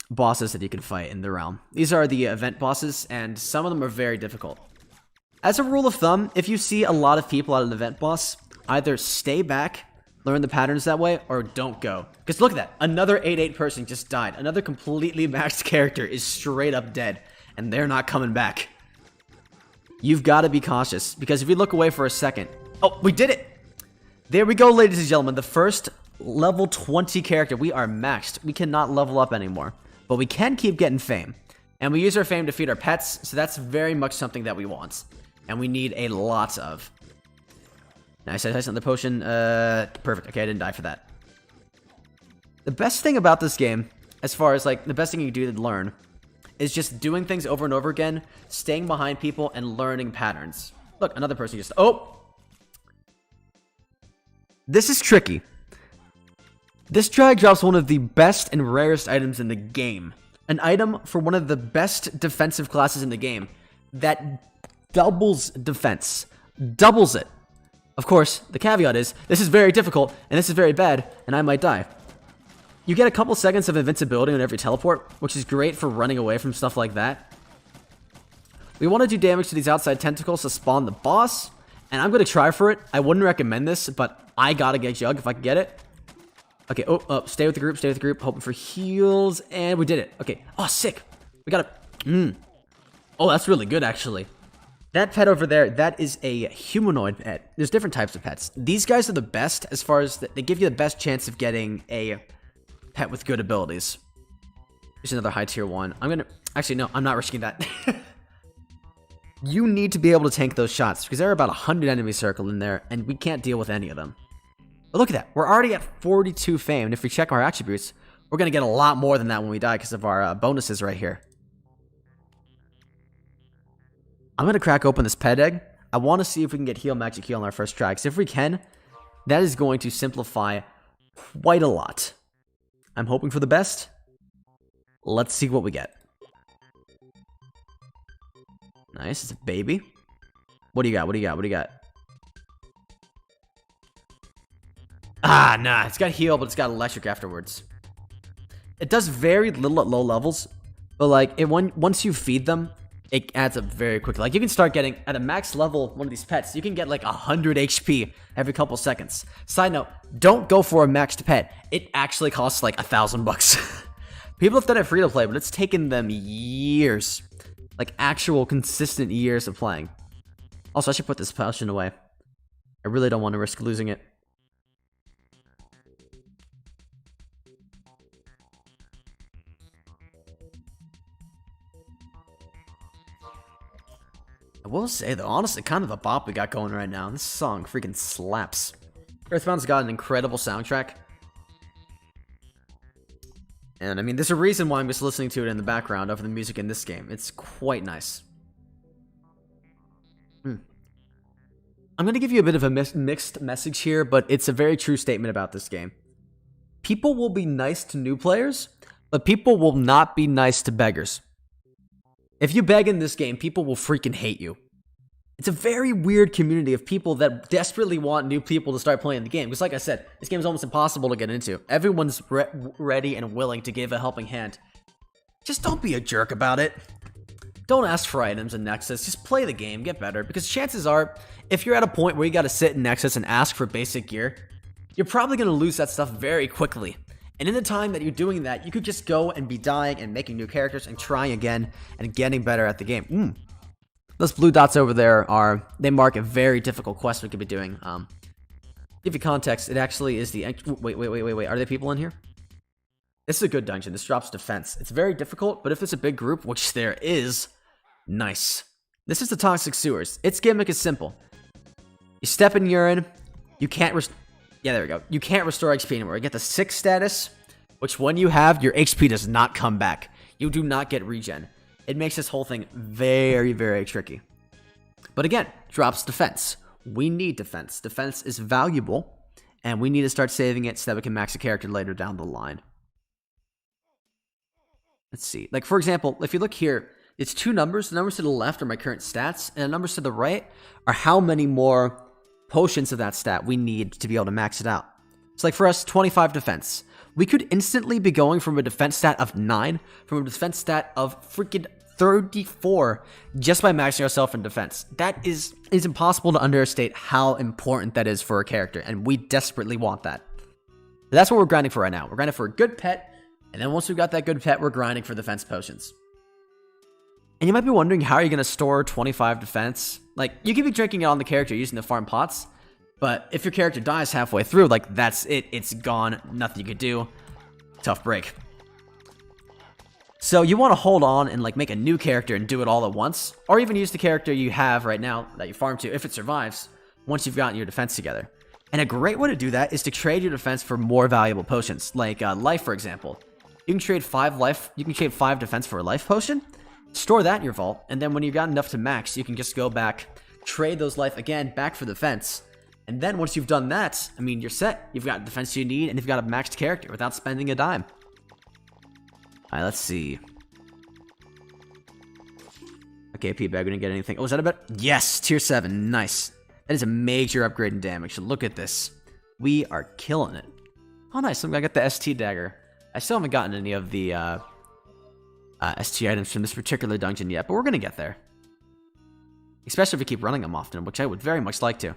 bosses that you can fight in the realm. These are the event bosses, and some of them are very difficult. As a rule of thumb, if you see a lot of people at an event boss, either stay back, learn the patterns that way, or don't go. Because look at that, another 8-8 person just died. Another completely maxed character is straight up dead, and they're not coming back. You've got to be cautious, because if you look away for a second... Oh, we did it! There we go, ladies and gentlemen, the first level 20 character. We are maxed. We cannot level up anymore, but we can keep getting fame. And we use our fame to feed our pets, so that's very much something that we want. And we need a lot of. Nice, I on the potion. Perfect. Okay, I didn't die for that. The best thing about this game, as far as like the best thing you can do to learn, is just doing things over and over again, staying behind people, and learning patterns. Look, another person just... Oh! This is tricky. This drag drops one of the best and rarest items in the game. An item for one of the best defensive classes in the game that doubles defense. Doubles it. Of course, the caveat is, this is very difficult, and this is very bad, and I might die. You get a couple seconds of invincibility on every teleport, which is great for running away from stuff like that. We want to do damage to these outside tentacles to spawn the boss, and I'm going to try for it. I wouldn't recommend this, but I gotta get Jug if I can get it. Okay, stay with the group, hoping for heals, and we did it. Okay, oh, sick. We got it. Oh, that's really good, actually. That pet over there, that is a humanoid pet. There's different types of pets. These guys are the best as far as they give you the best chance of getting a pet with good abilities. Here's another high tier one. Actually, no, I'm not risking that. You need to be able to tank those shots because there are about 100 enemies circled in there, and we can't deal with any of them. But look at that. We're already at 42 fame, and if we check our attributes, we're going to get a lot more than that when we die because of our bonuses right here. I'm going to crack open this pet egg. I want to see if we can get heal magic heal on our first try, because if we can, that is going to simplify quite a lot. I'm hoping for the best. Let's see what we get. Nice, it's a baby. What do you got? What do you got? What do you got? Ah, nah, it's got heal, but it's got electric afterwards. It does very little at low levels, but like once you feed them, it adds up very quickly. Like you can start getting at a max level one of these pets, you can get like 100 HP every couple seconds. Side note, don't go for a maxed pet. It actually costs like $1,000. People have done it free to play, but it's taken them years. Like actual consistent years of playing. Also, I should put this potion away. I really don't want to risk losing it. I will say though, honestly, kind of a bop we got going right now. This song freaking slaps. Earthbound's got an incredible soundtrack. And I mean, there's a reason why I'm just listening to it in the background over the music in this game. It's quite nice. I'm going to give you a bit of a mixed message here, but it's a very true statement about this game. People will be nice to new players, but people will not be nice to beggars. If you beg in this game, people will freaking hate you. It's a very weird community of people that desperately want new people to start playing the game. Because like I said, this game is almost impossible to get into. Everyone's ready and willing to give a helping hand. Just don't be a jerk about it. Don't ask for items in Nexus. Just play the game, get better. Because chances are, if you're at a point where you got to sit in Nexus and ask for basic gear, you're probably going to lose that stuff very quickly. And in the time that you're doing that, you could just go and be dying and making new characters and trying again and getting better at the game. Those blue dots over there they mark a very difficult quest we could be doing. Give you context, it actually is the... Wait. Are there people in here? This is a good dungeon. This drops defense. It's very difficult, but if it's a big group, which there is, nice. This is the Toxic Sewers. Its gimmick is simple. You step in urine, you can't... Yeah, there we go. You can't restore XP anymore. You get the 6 status, which when you have, your HP does not come back. You do not get regen. It makes this whole thing very, very tricky. But again, drops defense. We need defense. Defense is valuable, and we need to start saving it so that we can max a character later down the line. let's see. Like, for example, if you look here, it's two numbers. The numbers to the left are my current stats, and the numbers to the right are how many more potions of that stat we need to be able to max it out. So like for us, 25 defense. We could instantly be going from a defense stat of 9, from a defense stat of freaking 34, just by maxing ourselves in defense. That is impossible to understate how important that is for a character, and we desperately want that. But that's what we're grinding for right now. We're grinding for a good pet, and then once we've got that good pet, we're grinding for defense potions. And you might be wondering, how are you going to store 25 defense? Like, you could be drinking it on the character using the farm pots, but if your character dies halfway through, like, that's it. It's gone. Nothing you could do. Tough break. So you want to hold on and, like, make a new character and do it all at once, or even use the character you have right now that you farm to, if it survives, once you've gotten your defense together. And a great way to do that is to trade your defense for more valuable potions, like life, for example. You can trade 5 life. You can trade 5 defense for a life potion. Store that in your vault, and then when you've got enough to max, you can just go back, trade those life again, back for defense. And then once you've done that, I mean, you're set. You've got the defense you need, and you've got a maxed character without spending a dime. Alright, let's see. Okay, P-Bag, we didn't get anything. Oh, is that a bit? Yes, tier 7. Nice. That is a major upgrade in damage. Look at this. We are killing it. Oh, nice. I'm gonna get the ST dagger. I still haven't gotten any of the ST items from this particular dungeon yet, but we're gonna get there. Especially if we keep running them often, which I would very much like to.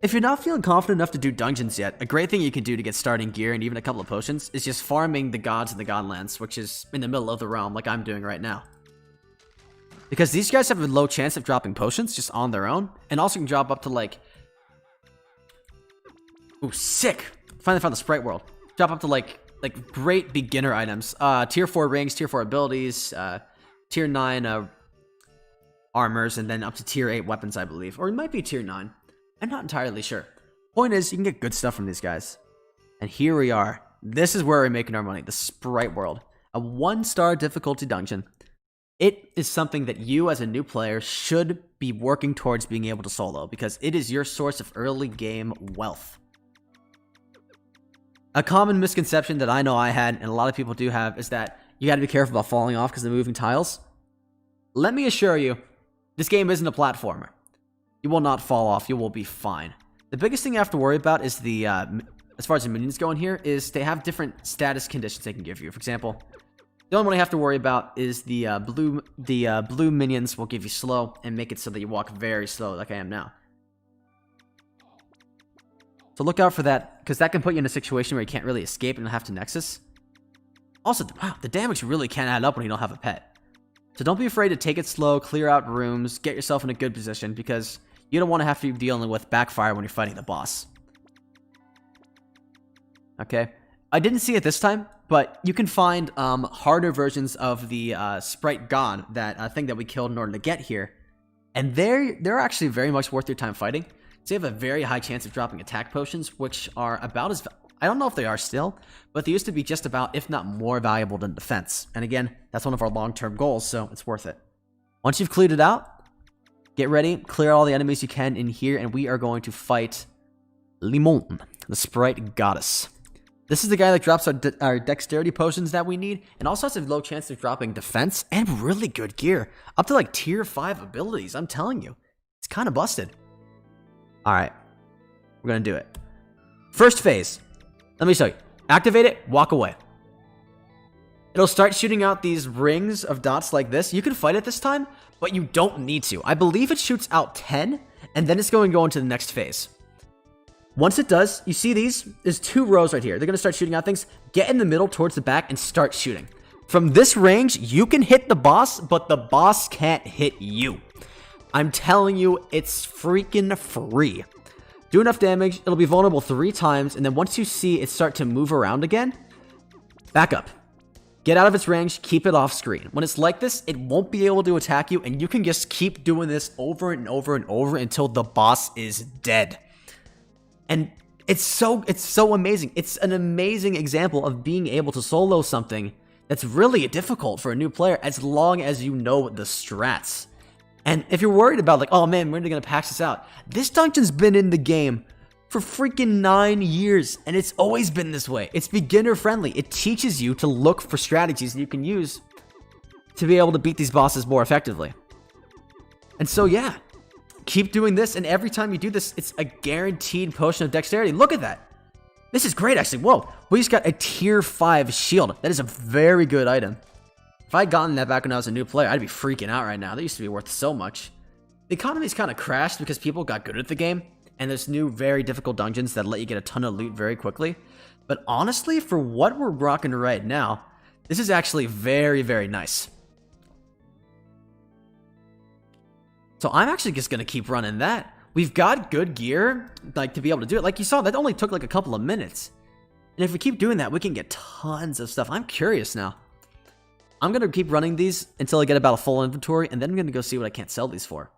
If you're not feeling confident enough to do dungeons yet, a great thing you can do to get starting gear and even a couple of potions is just farming the gods of the Godlands, which is in the middle of the realm like I'm doing right now. Because these guys have a low chance of dropping potions just on their own, and also can drop up to like... Ooh, sick! Finally found the Sprite World. Drop up to like great beginner items. Tier 4 rings, tier 4 abilities, tier 9 armors, and then up to tier 8 weapons, I believe. Or it might be tier 9. I'm not entirely sure. Point is, you can get good stuff from these guys. And here we are. This is where we're making our money. The Sprite World. A 1-star difficulty dungeon. It is something that you, as a new player, should be working towards being able to solo, because it is your source of early game wealth. A common misconception that I know I had, and a lot of people do have, is that you gotta be careful about falling off because of the moving tiles. Let me assure you, this game isn't a platformer. You will not fall off. You will be fine. The biggest thing you have to worry about is the, as far as the minions go in here, is they have different status conditions they can give you. For example, the only one you have to worry about is the blue minions will give you slow and make it so that you walk very slow, like I am now. So look out for that, because that can put you in a situation where you can't really escape and have to Nexus. Also, wow, the damage really can add up when you don't have a pet. So don't be afraid to take it slow, clear out rooms, get yourself in a good position, because you don't want to have to be dealing with backfire when you're fighting the boss. Okay? I didn't see it this time, but you can find harder versions of the Sprite God, that thing that we killed in order to get here. And they're actually very much worth your time fighting. So you have a very high chance of dropping attack potions, which are about as... I don't know if they are still, but they used to be just about, if not more valuable than defense. And again, that's one of our long-term goals, so it's worth it. Once you've cleared it out, get ready, clear all the enemies you can in here, and we are going to fight Limon, the Sprite Goddess. This is the guy that drops our dexterity potions that we need, and also has a low chance of dropping defense and really good gear. Up to like tier 5 abilities, I'm telling you. It's kind of busted. Alright, we're going to do it. First phase. Let me show you. Activate it, walk away. It'll start shooting out these rings of dots like this. You can fight it this time, but you don't need to. I believe it shoots out 10, and then it's going to go into the next phase. Once it does, you see these? There's 2 rows right here. They're going to start shooting out things. Get in the middle towards the back and start shooting. From this range, you can hit the boss, but the boss can't hit you. I'm telling you, it's freaking free. Do enough damage, it'll be vulnerable 3 times, and then once you see it start to move around again, back up. Get out of its range, keep it off screen. When it's like this, it won't be able to attack you, and you can just keep doing this over and over and over until the boss is dead. And it's so amazing. It's an amazing example of being able to solo something that's really difficult for a new player, as long as you know the strats. And if you're worried about, like, oh man, when are they going to patch this out? This dungeon's been in the game for freaking 9 years, and it's always been this way. It's beginner friendly. It teaches you to look for strategies that you can use to be able to beat these bosses more effectively. And so yeah, keep doing this, and every time you do this, it's a guaranteed potion of dexterity. Look at that. This is great, actually. Whoa, we just got a tier 5 shield. That is a very good item. If I had gotten that back when I was a new player, I'd be freaking out right now. That used to be worth so much. The economy's kind of crashed because people got good at the game, and there's new very difficult dungeons that let you get a ton of loot very quickly. But honestly, for what we're rocking right now, this is actually very, very nice. So I'm actually just going to keep running that. We've got good gear, like, to be able to do it. Like you saw, that only took like a couple of minutes. And if we keep doing that, we can get tons of stuff. I'm curious now. I'm going to keep running these until I get about a full inventory, and then I'm going to go see what I can't sell these for.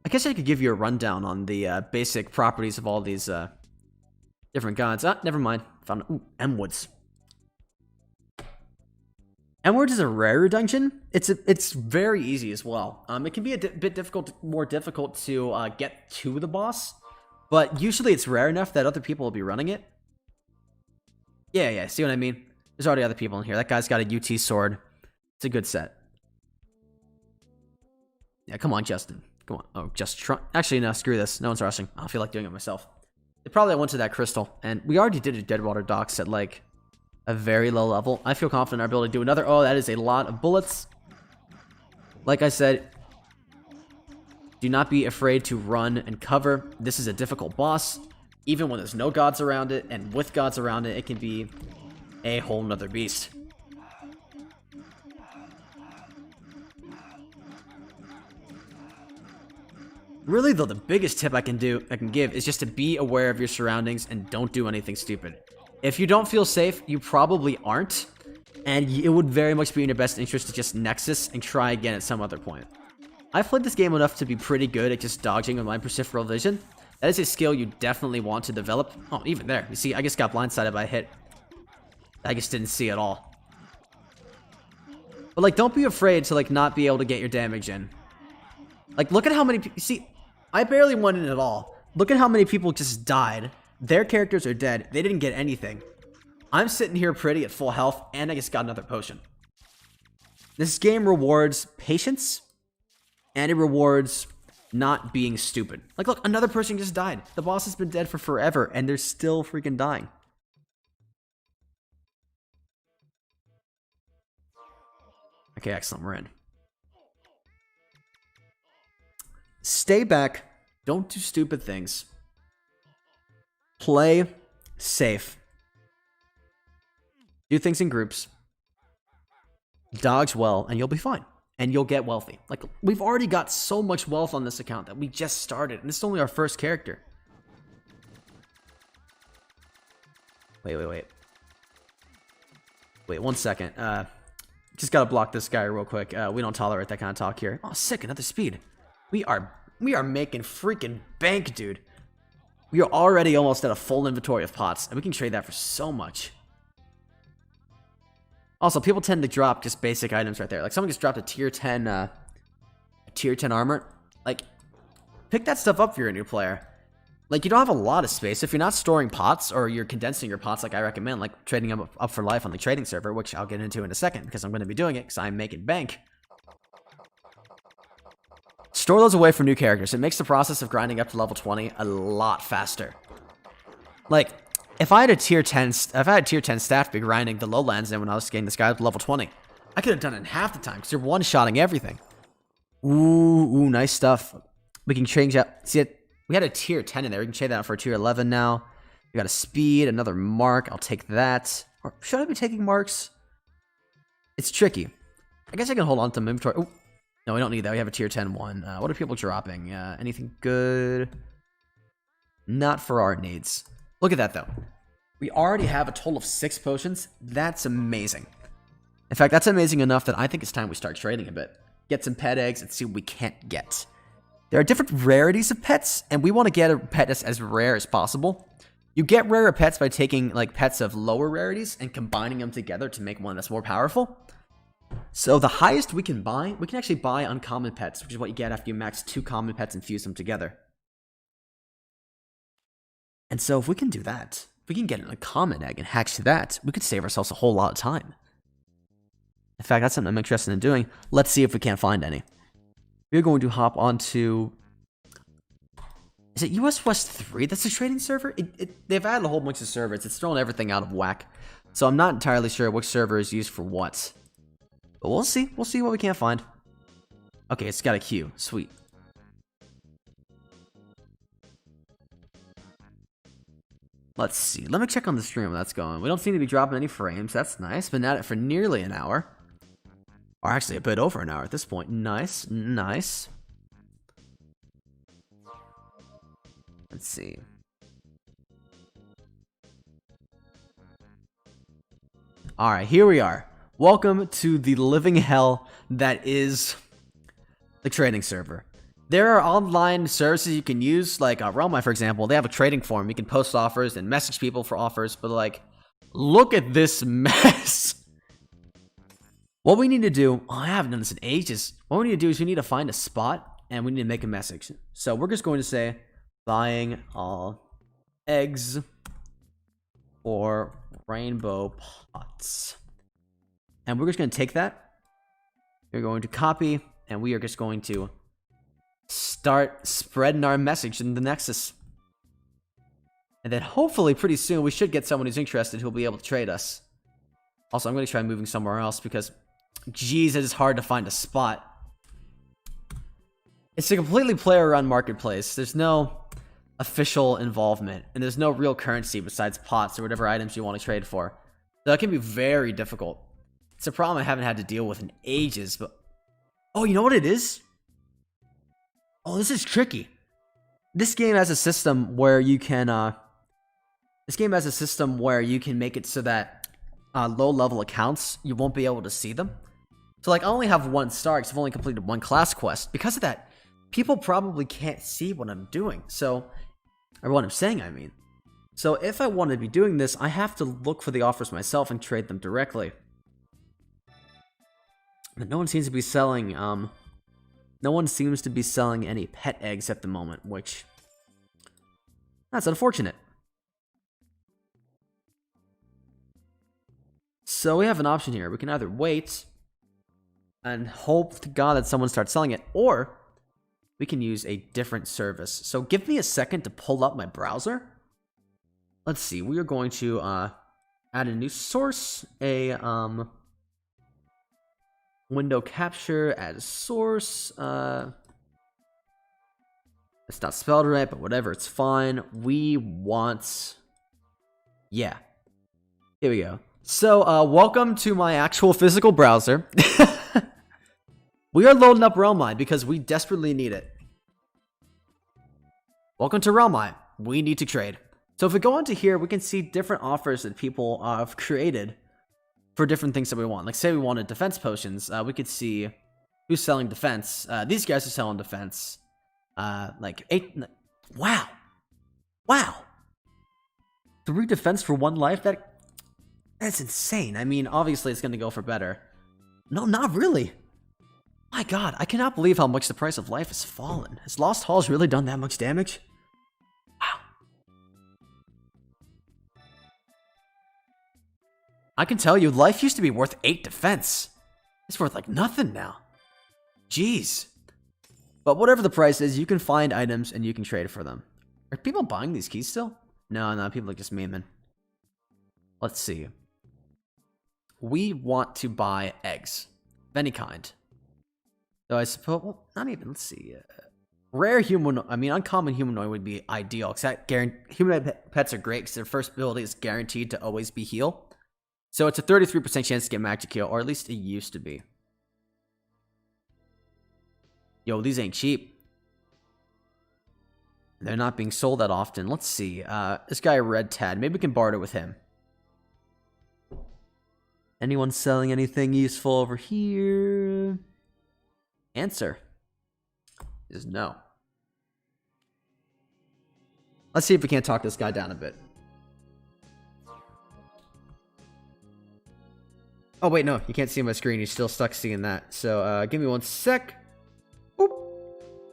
I guess I could give you a rundown on the basic properties of all these different gods. Ah, never mind. Found M-Woods. M-Woods is a rarer dungeon. It's very easy as well. It can be a bit difficult, more difficult to get to the boss, but usually it's rare enough that other people will be running it. Yeah, see what I mean? There's already other people in here. That guy's got a UT sword. It's a good set. Yeah, come on, Justin. Come on. Oh, just try. Actually, no, screw this. No one's rushing. I don't feel like doing it myself. They probably went to that crystal, and we already did a Deadwater Docks at, like, a very low level. I feel confident in our ability to do another. Oh, that is a lot of bullets. Like I said, do not be afraid to run and cover. This is a difficult boss. Even when there's no gods around it, and with gods around it, it can be a whole nother beast. Really, though, the biggest tip I can give is just to be aware of your surroundings and don't do anything stupid. If you don't feel safe, you probably aren't, and it would very much be in your best interest to just Nexus and try again at some other point. I've played this game enough to be pretty good at just dodging with my peripheral vision. That is a skill you definitely want to develop. Oh, even there. You see, I just got blindsided by a hit. I just didn't see at all. But, like, don't be afraid to, like, not be able to get your damage in. Like, look at how many people... See, I barely went in at all. Look at how many people just died. Their characters are dead. They didn't get anything. I'm sitting here pretty at full health, and I just got another potion. This game rewards patience, and it rewards not being stupid. Like, look, another person just died. The boss has been dead for forever, and they're still freaking dying. Okay, excellent. We're in. Stay back. Don't do stupid things. Play safe. Do things in groups. Dodge well, and you'll be fine. And you'll get wealthy. Like, we've already got so much wealth on this account that we just started. And this is only our first character. Wait. Wait, 1 second. Just gotta block this guy real quick. We don't tolerate that kind of talk here. Oh, sick. Another speed. We are making freaking bank, dude. We are already almost at a full inventory of pots, and we can trade that for so much. Also, people tend to drop just basic items right there. Like, someone just dropped a tier 10 armor. Like, pick that stuff up if you're a new player. Like, you don't have a lot of space. If you're not storing pots, or you're condensing your pots like I recommend, like trading them up for life on the trading server, which I'll get into in a second, because I'm going to be doing it, because I'm making bank. Store those away for new characters. It makes the process of grinding up to level 20 a lot faster. Like, if I had a tier 10 staff to be grinding the lowlands, and when I was getting this guy up to level 20, I could have done it in half the time, because you're one-shotting everything. Ooh, nice stuff. We can change out. See it? We had a tier 10 in there. We can change that out for a tier 11 now. We got a speed, another mark. I'll take that. Or should I be taking marks? It's tricky. I guess I can hold on to inventory. Oh, no, we don't need that. We have a tier 10 one. What are people dropping? Anything good? Not for our needs. Look at that, though. We already have a total of 6 potions. That's amazing. In fact, that's amazing enough that I think it's time we start trading a bit. Get some pet eggs and see what we can't get. There are different rarities of pets, and we want to get a pet that's as rare as possible. You get rarer pets by taking like pets of lower rarities and combining them together to make one that's more powerful. So the highest we can buy, we can actually buy uncommon pets, which is what you get after you max 2 common pets and fuse them together. And so if we can do that, if we can get an uncommon egg and hatch that, we could save ourselves a whole lot of time. In fact, that's something I'm interested in doing. Let's see if we can't find any. We're going to hop onto... Is it US West 3 that's a trading server? They've added a whole bunch of servers. It's thrown everything out of whack. So I'm not entirely sure which server is used for what. But we'll see. We'll see what we can't find. Okay, it's got a queue. Sweet. Let's see. Let me check on the stream where that's going. We don't seem to be dropping any frames. That's nice. Been at it for nearly an hour. Or actually a bit over an hour at this point. Nice. Nice. Let's see. Alright, here we are. Welcome to the living hell that is the trading server. There are online services you can use, like Realmite, for example. They have a trading forum. You can post offers and message people for offers, but like, look at this mess. What we need to do, I haven't done this in ages. What we need to do is we need to find a spot and we need to make a message. So we're just going to say, buying all eggs for rainbow pots. And we're just going to take that. We're going to copy, and we are just going to start spreading our message in the Nexus. And then hopefully pretty soon we should get someone who's interested who'll be able to trade us. Also, I'm going to try moving somewhere else because, geez, it is hard to find a spot. It's a completely player-run marketplace. There's no official involvement, and there's no real currency besides pots or whatever items you want to trade for. So that can be very difficult. It's a problem I haven't had to deal with in ages, but... Oh, you know what it is? Oh, this is tricky. This game has a system where you can, make it so that low-level accounts, you won't be able to see them. So, like, I only have 1 star because I've only completed 1 class quest. Because of that, people probably can't see what I'm doing. So, or what I'm saying, I mean. So, if I want to be doing this, I have to look for the offers myself and trade them directly. But no one seems to be selling, any pet eggs at the moment, which... That's unfortunate. So we have an option here. We can either wait and hope to God that someone starts selling it, or we can use a different service. So give me a second to pull up my browser. Let's see. We are going to add a new source, window capture, add a source. It's not spelled right, but whatever, it's fine. We want... Yeah. Here we go. So, welcome to my actual physical browser. We are loading up Realmite because we desperately need it. Welcome to Realmite. We need to trade. So if we go onto here, we can see different offers that people have created for different things that we want. Like, say we wanted defense potions, we could see who's selling defense. These guys are selling defense. Like 8... Wow! Wow! 3 defense for 1 life? That's insane. I mean, obviously it's going to go for better. No, not really. My god, I cannot believe how much the price of life has fallen. Has Lost Halls really done that much damage? Wow. I can tell you, life used to be worth 8 defense. It's worth like nothing now. Jeez. But whatever the price is, you can find items and you can trade for them. Are people buying these keys still? No, people are just memeing. Let's see. We want to buy eggs of any kind. So I suppose, well, not even, let's see. Rare humanoid, uncommon humanoid would be ideal. Because humanoid pets are great because their first ability is guaranteed to always be heal. So it's a 33% chance to get magic heal, or at least it used to be. Yo, these ain't cheap. They're not being sold that often. Let's see. This guy, Red Tad. Maybe we can barter with him. Anyone selling anything useful over here? Answer is no. Let's see if we can't talk this guy down a bit. Oh, wait, no. You can't see my screen. You're still stuck seeing that. So, give me 1 sec. Boop.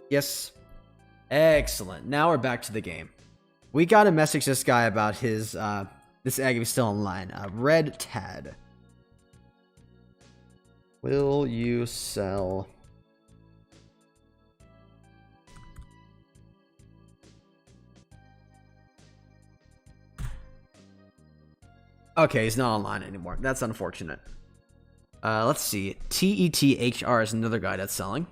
Yes. Excellent. Now we're back to the game. We gotta message this guy about his, this egg if he's still online. Red Tad. Will you sell... Okay, he's not online anymore. That's unfortunate. Let's see. TETHR is another guy that's selling.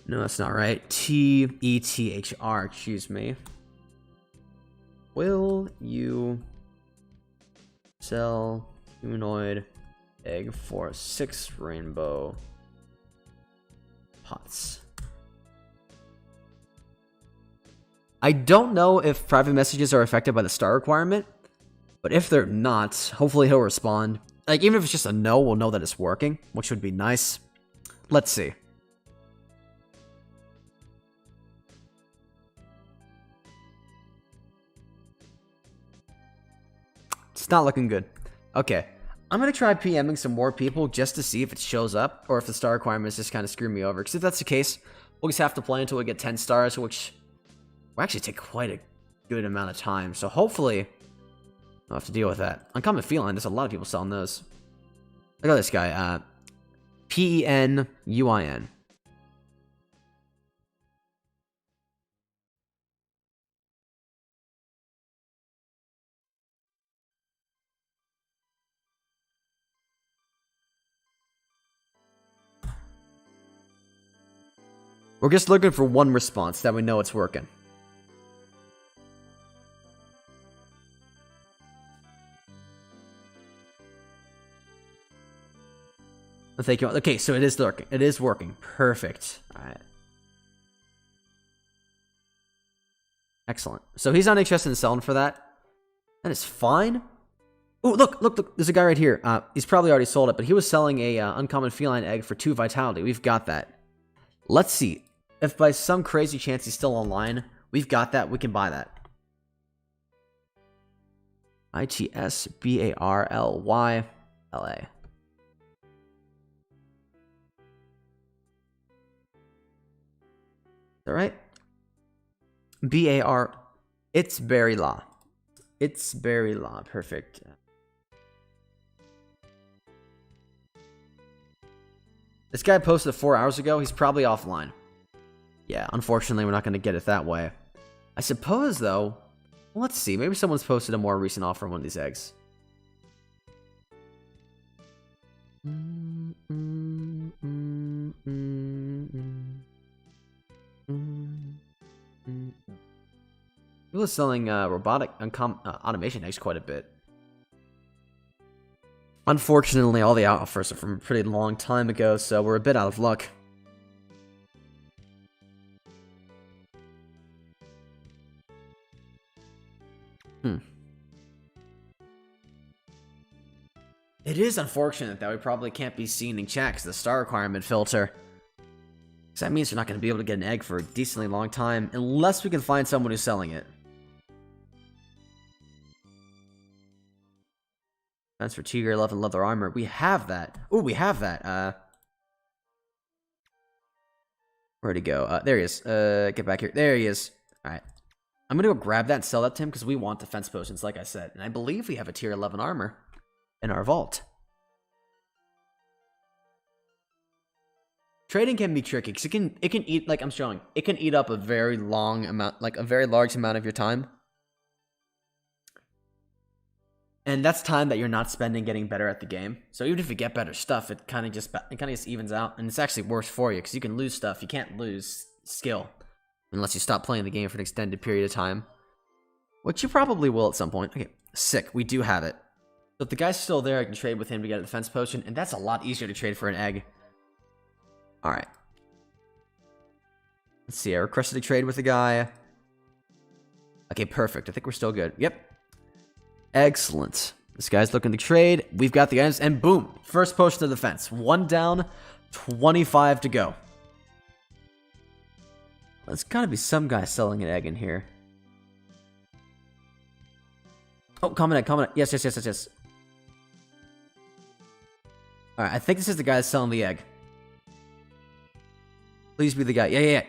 No, that's not right. TETHR, excuse me. Will you sell humanoid egg for 6 rainbow pots? I don't know if private messages are affected by the star requirement, but if they're not, hopefully he'll respond. Like, even if it's just a no, we'll know that it's working, which would be nice. Let's see. It's not looking good. Okay. I'm going to try PMing some more people just to see if it shows up, or if the star requirements just kind of screw me over. Because if that's the case, we'll just have to play until we get 10 stars, which will actually take quite a good amount of time. So hopefully, I'll have to deal with that. Uncommon Feline, there's a lot of people selling those. Look at this guy. PENUIN. We're just looking for one response that we know it's working. Thank you. Okay, so it is working. It is working. Perfect. All right. Excellent. So he's not interested in selling for that. That is fine. Oh, look. There's a guy right here. He's probably already sold it, but he was selling a uncommon feline egg for 2 vitality. We've got that. Let's see. If by some crazy chance he's still online, we've got that. We can buy that. ITSBARLYLA. All right. BAR. It's Barry Law. It's Barry Law. Perfect. This guy posted 4 hours ago. He's probably offline. Yeah, unfortunately, we're not going to get it that way. I suppose, though, let's see. Maybe someone's posted a more recent offer on one of these eggs. People are selling robotic automation eggs quite a bit. Unfortunately, all the offers are from a pretty long time ago, so we're a bit out of luck. It is unfortunate that we probably can't be seen in chat because of the star requirement filter. Because that means we're not going to be able to get an egg for a decently long time unless we can find someone who's selling it. That's for tier 11 leather armor. We have that. Ooh, we have that. Where'd he go? There he is. Get back here. There he is. Alright. I'm gonna go grab that and sell that to him because we want defense potions, like I said. And I believe we have a tier 11 armor in our vault. Trading can be tricky because it can eat, like I'm showing, it can eat up a very long amount, like a very large amount of your time. And that's time that you're not spending getting better at the game. So even if you get better stuff, it kind of just evens out, and it's actually worse for you because you can lose stuff. You can't lose skill unless you stop playing the game for an extended period of time, which you probably will at some point. Okay, sick. We do have it. So if the guy's still there, I can trade with him to get a defense potion, and that's a lot easier to trade for an egg. All right. Let's see. I requested a trade with the guy. Okay, perfect. I think we're still good. Yep. Excellent. This guy's looking to trade. We've got the items, and boom. First potion of defense. 1 down, 25 to go. There's got to be some guy selling an egg in here. Oh, comment it. Yes. Alright, I think this is the guy that's selling the egg. Please be the guy. Yeah.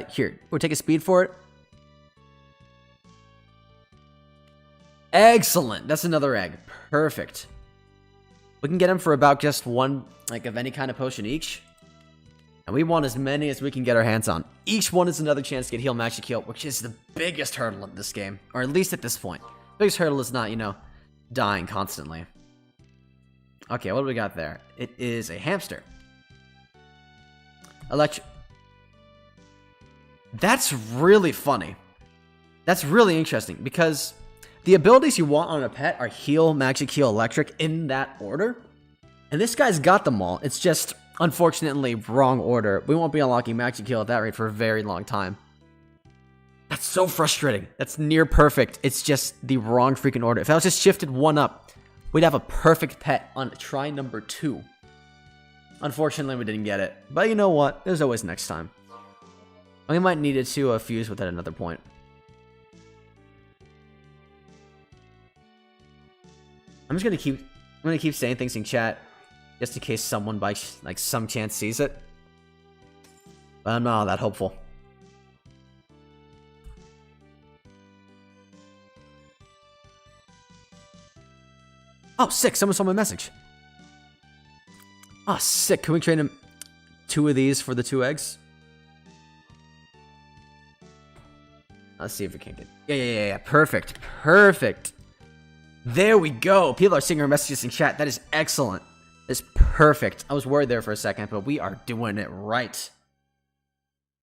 Here. We'll take a speed for it. Excellent. That's another egg. Perfect. We can get him for about just one, like, of any kind of potion each. And we want as many as we can get our hands on. Each one is another chance to get heal, magic heal, which is the biggest hurdle in this game. Or at least at this point. The biggest hurdle is not, dying constantly. Okay, what do we got there? It is a hamster. That's really funny. That's really interesting, because the abilities you want on a pet are heal, magic heal, electric, in that order. And this guy's got them all. It's just, unfortunately, wrong order. We won't be unlocking magic heal at that rate for a very long time. That's so frustrating. That's near perfect. It's just the wrong freaking order. If I was just shifted one up, we'd have a perfect pet on try number 2. Unfortunately, we didn't get it. But you know what? There's always next time. We might need it to fuse with it at another point. I'm gonna keep saying things in chat, just in case someone by like some chance sees it. But I'm not all that hopeful. Oh, sick! Someone saw my message. Oh, sick! Can we trade him 2 of these for the 2 eggs? Let's see if we can get. Yeah. Perfect. There we go. People are seeing our messages in chat. That is excellent. That's perfect. I was worried there for a second, but we are doing it right.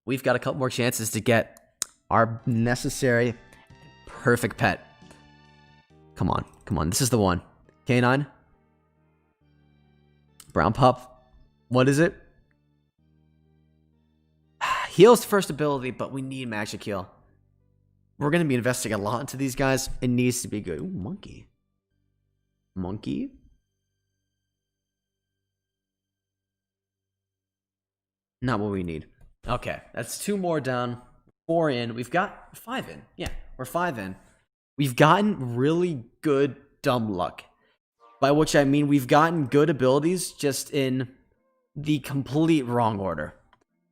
We've got a couple more chances to get our necessary perfect pet. Come on. This is the one. Canine. Brown pup. What is it? Heal's the first ability, but we need magic heal. We're going to be investing a lot into these guys. It needs to be good. Ooh, monkey. Monkey? Not what we need. Okay, that's 2 more down. 4 in. We've got 5 in. Yeah, we're 5 in. We've gotten really good dumb luck. By which I mean we've gotten good abilities just in the complete wrong order.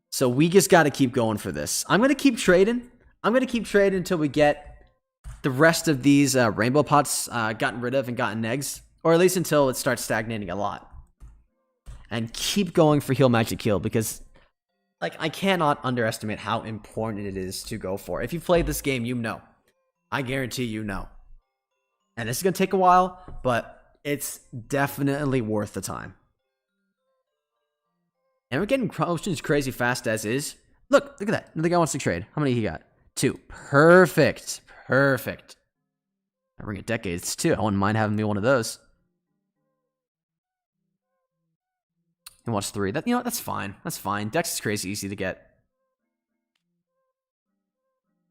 So we just got to keep going for this. I'm going to keep trading. Until we get the rest of these rainbow pots gotten rid of and gotten eggs. Or at least until it starts stagnating a lot. And keep going for heal, magic heal, because like I cannot underestimate how important it is to go for. If you've played this game, you know. I guarantee you know. And this is going to take a while, but it's definitely worth the time. And we're getting promotions crazy fast as is. Look at that. Another guy wants to trade. How many he got? 2. Perfect. I bring it decades too. I wouldn't mind having me one of those. He wants 3. That's fine. Dex is crazy easy to get.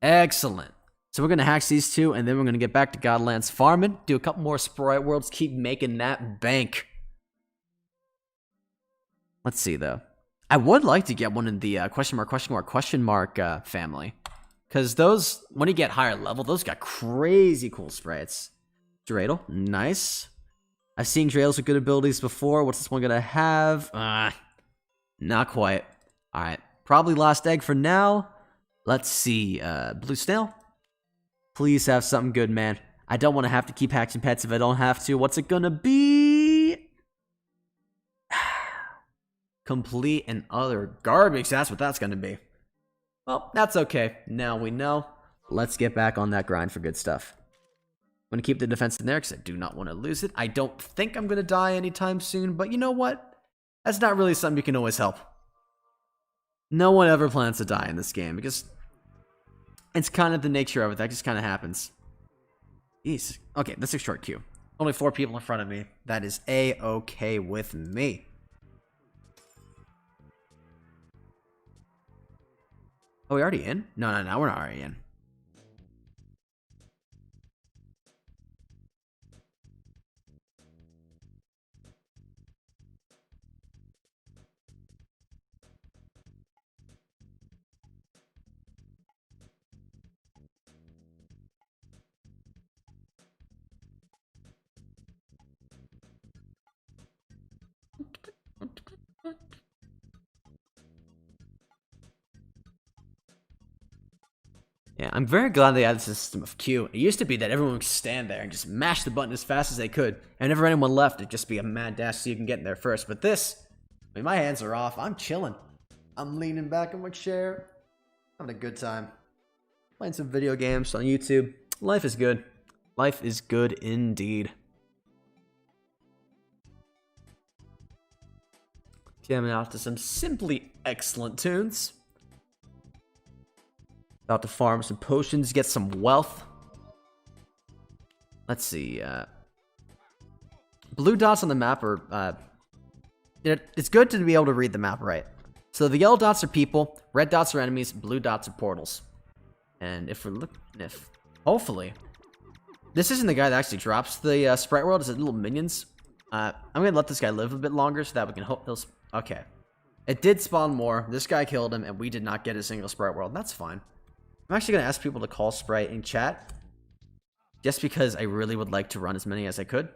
Excellent. So we're gonna hack these 2, and then we're gonna get back to Godlands farming, do a couple more Sprite Worlds, keep making that bank. Let's see though. I would like to get one in the question mark family. Because those, when you get higher level, those got crazy cool sprites. Dreidel, nice. I've seen Dreidels with good abilities before. What's this one gonna have? Not quite. Alright, probably last egg for now. Let's see, blue snail. Please have something good, man. I don't want to have to keep hatching pets if I don't have to. What's it gonna be? Complete and utter garbage. That's what that's gonna be. Well, that's okay. Now we know. Let's get back on that grind for good stuff. I'm going to keep the defense in there because I do not want to lose it. I don't think I'm going to die anytime soon, but you know what? That's not really something you can always help. No one ever plans to die in this game because it's kind of the nature of it. That just kind of happens. Jeez. Okay, that's a short queue. Only 4 people in front of me. That is A-okay with me. Oh, we already in? No, we're not already in. Yeah, I'm very glad they added the system of Q. It used to be that everyone would stand there and just mash the button as fast as they could, and whenever anyone left, it'd just be a mad dash so you can get in there first. But this, I mean, my hands are off. I'm chilling. I'm leaning back in my chair, having a good time. Playing some video games on YouTube. Life is good. Life is good indeed. Jamming out to some simply excellent tunes. About to farm some potions, get some wealth. Let's see. Blue dots on the map are... it's good to be able to read the map right. So the yellow dots are people, red dots are enemies, blue dots are portals. And if we're looking... hopefully... This isn't the guy that actually drops the Sprite World. It's the little minions. I'm going to let this guy live a bit longer so that we can hope he'll... Okay. It did spawn more. This guy killed him, and we did not get a single Sprite World. That's fine. I'm actually going to ask people to call Sprite in chat. Just because I really would like to run as many as I could.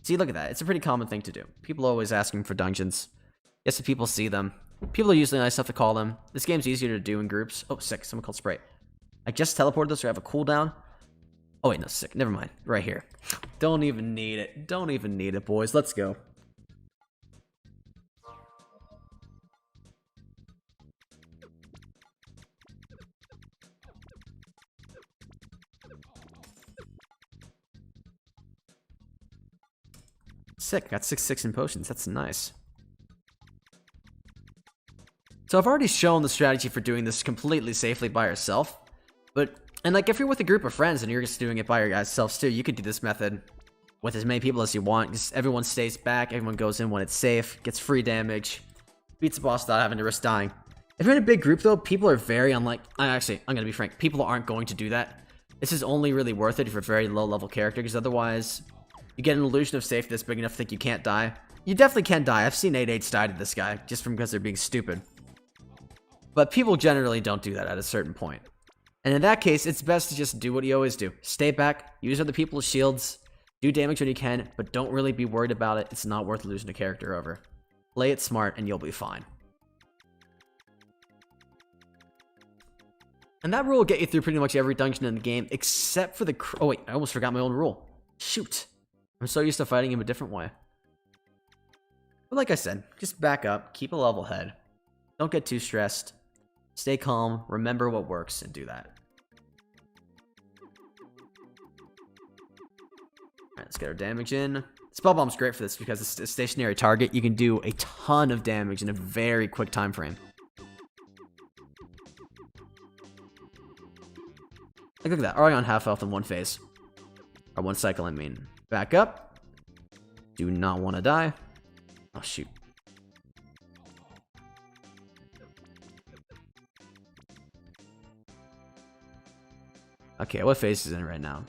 See, look at that. It's a pretty common thing to do. People are always asking for dungeons. Yes, if people see them. People are usually nice enough to call them. This game's easier to do in groups. Oh, sick. Someone called Sprite. I just teleported this, so I have a cooldown. Oh, wait, no, sick. Never mind. Right here. Don't even need it. Don't even need it, boys. Let's go. Sick, got 6/6 in potions, that's nice. So I've already shown the strategy for doing this completely safely by yourself, and like if you're with a group of friends and you're just doing it by yourselves too, you could do this method with as many people as you want. Just everyone stays back, everyone goes in when it's safe, gets free damage, beats the boss without having to risk dying. If you're in a big group though, people are very unlike, actually, I'm gonna be frank, people aren't going to do that. This is only really worth it for a very low level character, because otherwise, you get an illusion of safety that's big enough to think you can't die. You definitely can die. I've seen 8/8s die to this guy, just from because they're being stupid. But people generally don't do that at a certain point. And in that case, it's best to just do what you always do. Stay back, use other people's shields, do damage when you can, but don't really be worried about it. It's not worth losing a character over. Play it smart and you'll be fine. And that rule will get you through pretty much every dungeon in the game, except for the... Oh wait, I almost forgot my own rule. Shoot. I'm so used to fighting him a different way. But like I said, just back up, keep a level head. Don't get too stressed. Stay calm, remember what works, and do that. Alright, let's get our damage in. Spell Bomb's great for this because it's a stationary target. You can do a ton of damage in a very quick time frame. Like, look at that, already on half health in one phase. Or one cycle, I mean. Back up. Do not want to die. Oh, shoot. Okay, what phase is it in right now?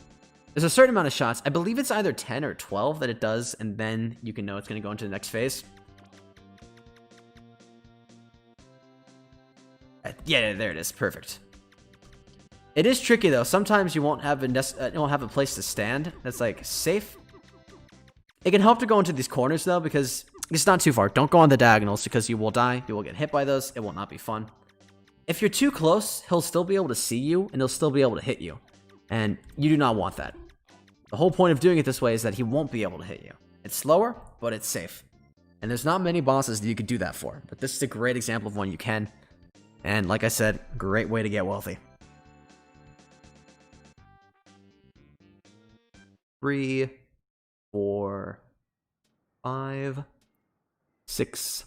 There's a certain amount of shots. I believe it's either 10 or 12 that it does, and then you can know it's going to go into the next phase. Yeah, there it is. Perfect. It is tricky though. Sometimes you won't have a place to stand that's like safe. It can help to go into these corners though, because it's not too far. Don't go on the diagonals because you will die. You will get hit by those. It will not be fun. If you're too close, he'll still be able to see you and he'll still be able to hit you. And you do not want that. The whole point of doing it this way is that he won't be able to hit you. It's slower, but it's safe. And there's not many bosses that you could do that for. But this is a great example of one you can. And like I said, great way to get wealthy. 3, 4, 5, 6,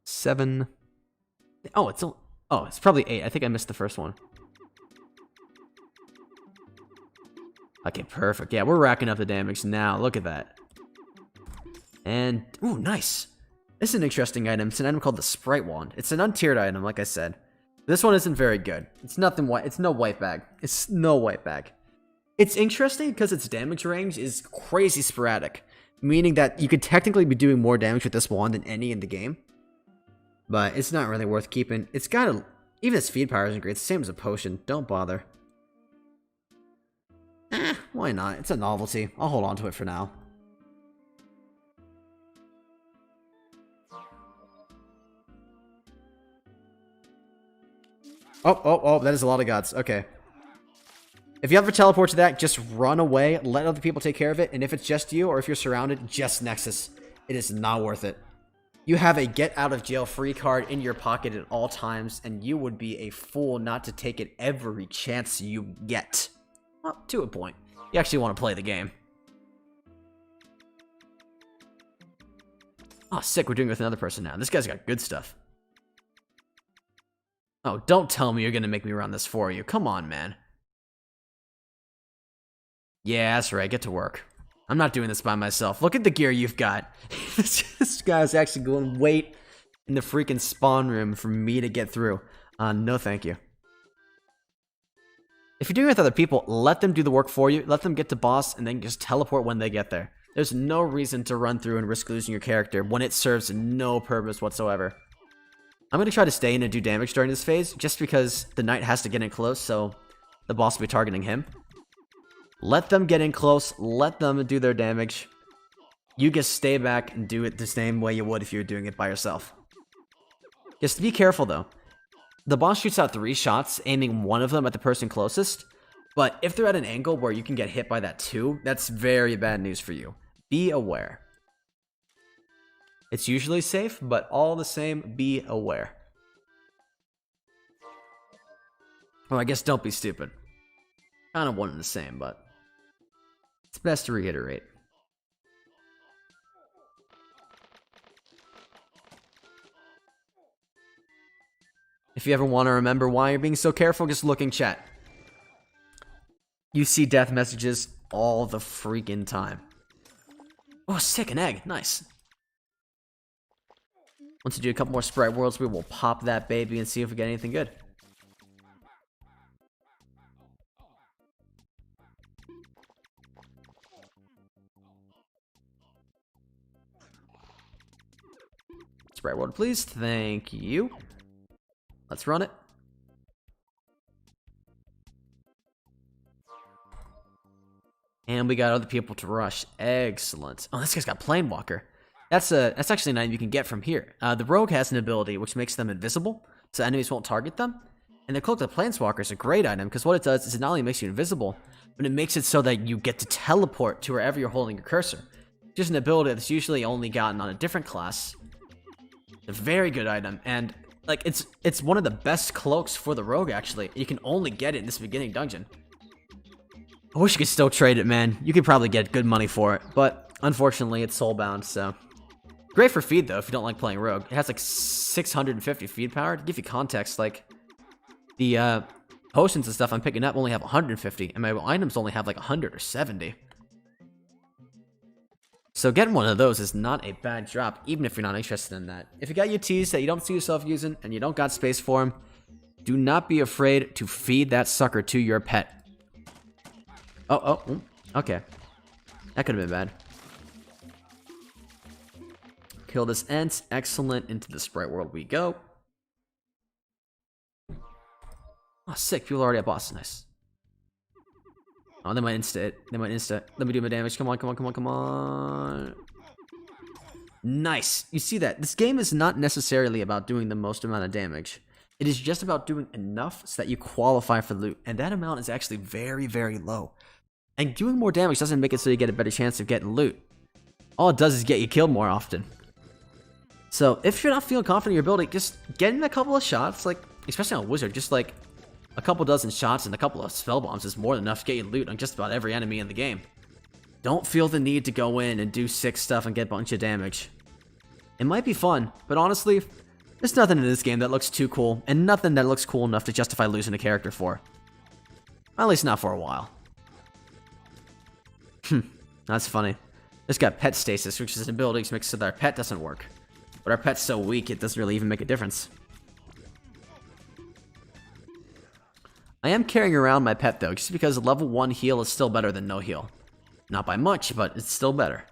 7. Oh, it's probably 8. I think I missed the first one. Okay, perfect. Yeah, we're racking up the damage now. Look at that. And, ooh, nice. This is an interesting item. It's an item called the Sprite Wand. It's an untiered item, like I said. This one isn't very good. It's nothing white. It's no white bag. It's no white bag. It's interesting because its damage range is crazy sporadic, meaning that you could technically be doing more damage with this wand than any in the game. But it's not really worth keeping. It's got a... Even its feed power isn't great. It's the same as a potion. Don't bother. Why not? It's a novelty. I'll hold on to it for now. Oh, that is a lot of gods. Okay. If you ever teleport to that, just run away, let other people take care of it, and if it's just you, or if you're surrounded, just Nexus. It is not worth it. You have a get-out-of-jail-free card in your pocket at all times, and you would be a fool not to take it every chance you get. Well, to a point. You actually want to play the game. Oh, sick, we're doing it with another person now. This guy's got good stuff. Oh, don't tell me you're gonna make me run this for you. Come on, man. Yeah, that's right, get to work. I'm not doing this by myself. Look at the gear you've got. This guy's actually going to wait in the freaking spawn room for me to get through. No thank you. If you're doing it with other people, let them do the work for you. Let them get to boss and then just teleport when they get there. There's no reason to run through and risk losing your character when it serves no purpose whatsoever. I'm going to try to stay in and do damage during this phase just because the knight has to get in close, so the boss will be targeting him. Let them get in close, let them do their damage. You just stay back and do it the same way you would if you were doing it by yourself. Just be careful though. The boss shoots out 3 shots, aiming one of them at the person closest. But if they're at an angle where you can get hit by that too, that's very bad news for you. Be aware. It's usually safe, but all the same, be aware. Well, I guess don't be stupid. Kind of one and the same, but it's best to reiterate. If you ever want to remember why you're being so careful, just look in chat. You see death messages all the freaking time. Oh, sick, an egg. Nice. Once you do a couple more Sprite Worlds, we will pop that baby and see if we get anything good. Sprite World, please. Thank you. Let's run it. And we got other people to rush. Excellent. Oh, this guy's got Planewalker. That's actually an item you can get from here. The Rogue has an ability which makes them invisible, so enemies won't target them. And the Cloak of Planeswalker is a great item, because what it does is it not only makes you invisible, but it makes it so that you get to teleport to wherever you're holding your cursor. Just an ability that's usually only gotten on a different class. A very good item, and like it's one of the best cloaks for the Rogue, actually. You can only get it in this beginning dungeon. I wish you could still trade it, man. You could probably get good money for it, but unfortunately it's soulbound, so. Great for feed, though, if you don't like playing Rogue. It has like 650 feed power. To give you context, like, the potions and stuff I'm picking up only have 150, and my items only have like 100 or 70. So getting one of those is not a bad drop, even if you're not interested in that. If you got UTs that you don't see yourself using, and you don't got space for them, do not be afraid to feed that sucker to your pet. Oh, okay. That could have been bad. Kill this Ent. Excellent. Into the Sprite World we go. Oh, sick. People are already at boss. Nice. Oh, they might insta it. They might insta. Let me do my damage. Come on, come on, come on, come on. Nice. You see that? This game is not necessarily about doing the most amount of damage. It is just about doing enough so that you qualify for loot. And that amount is actually very, very low. And doing more damage doesn't make it so you get a better chance of getting loot. All it does is get you killed more often. So if you're not feeling confident in your ability, just get in a couple of shots, like, especially on Wizard, just like a couple dozen shots and a couple of spell bombs is more than enough to get you loot on just about every enemy in the game. Don't feel the need to go in and do sick stuff and get a bunch of damage. It might be fun, but honestly, there's nothing in this game that looks too cool, and nothing that looks cool enough to justify losing a character for. At least not for a while. That's funny. This got pet stasis, which is an ability which makes it so that our pet doesn't work. But our pet's so weak, it doesn't really even make a difference. I am carrying around my pet, though, just because level 1 heal is still better than no heal. Not by much, but it's still better.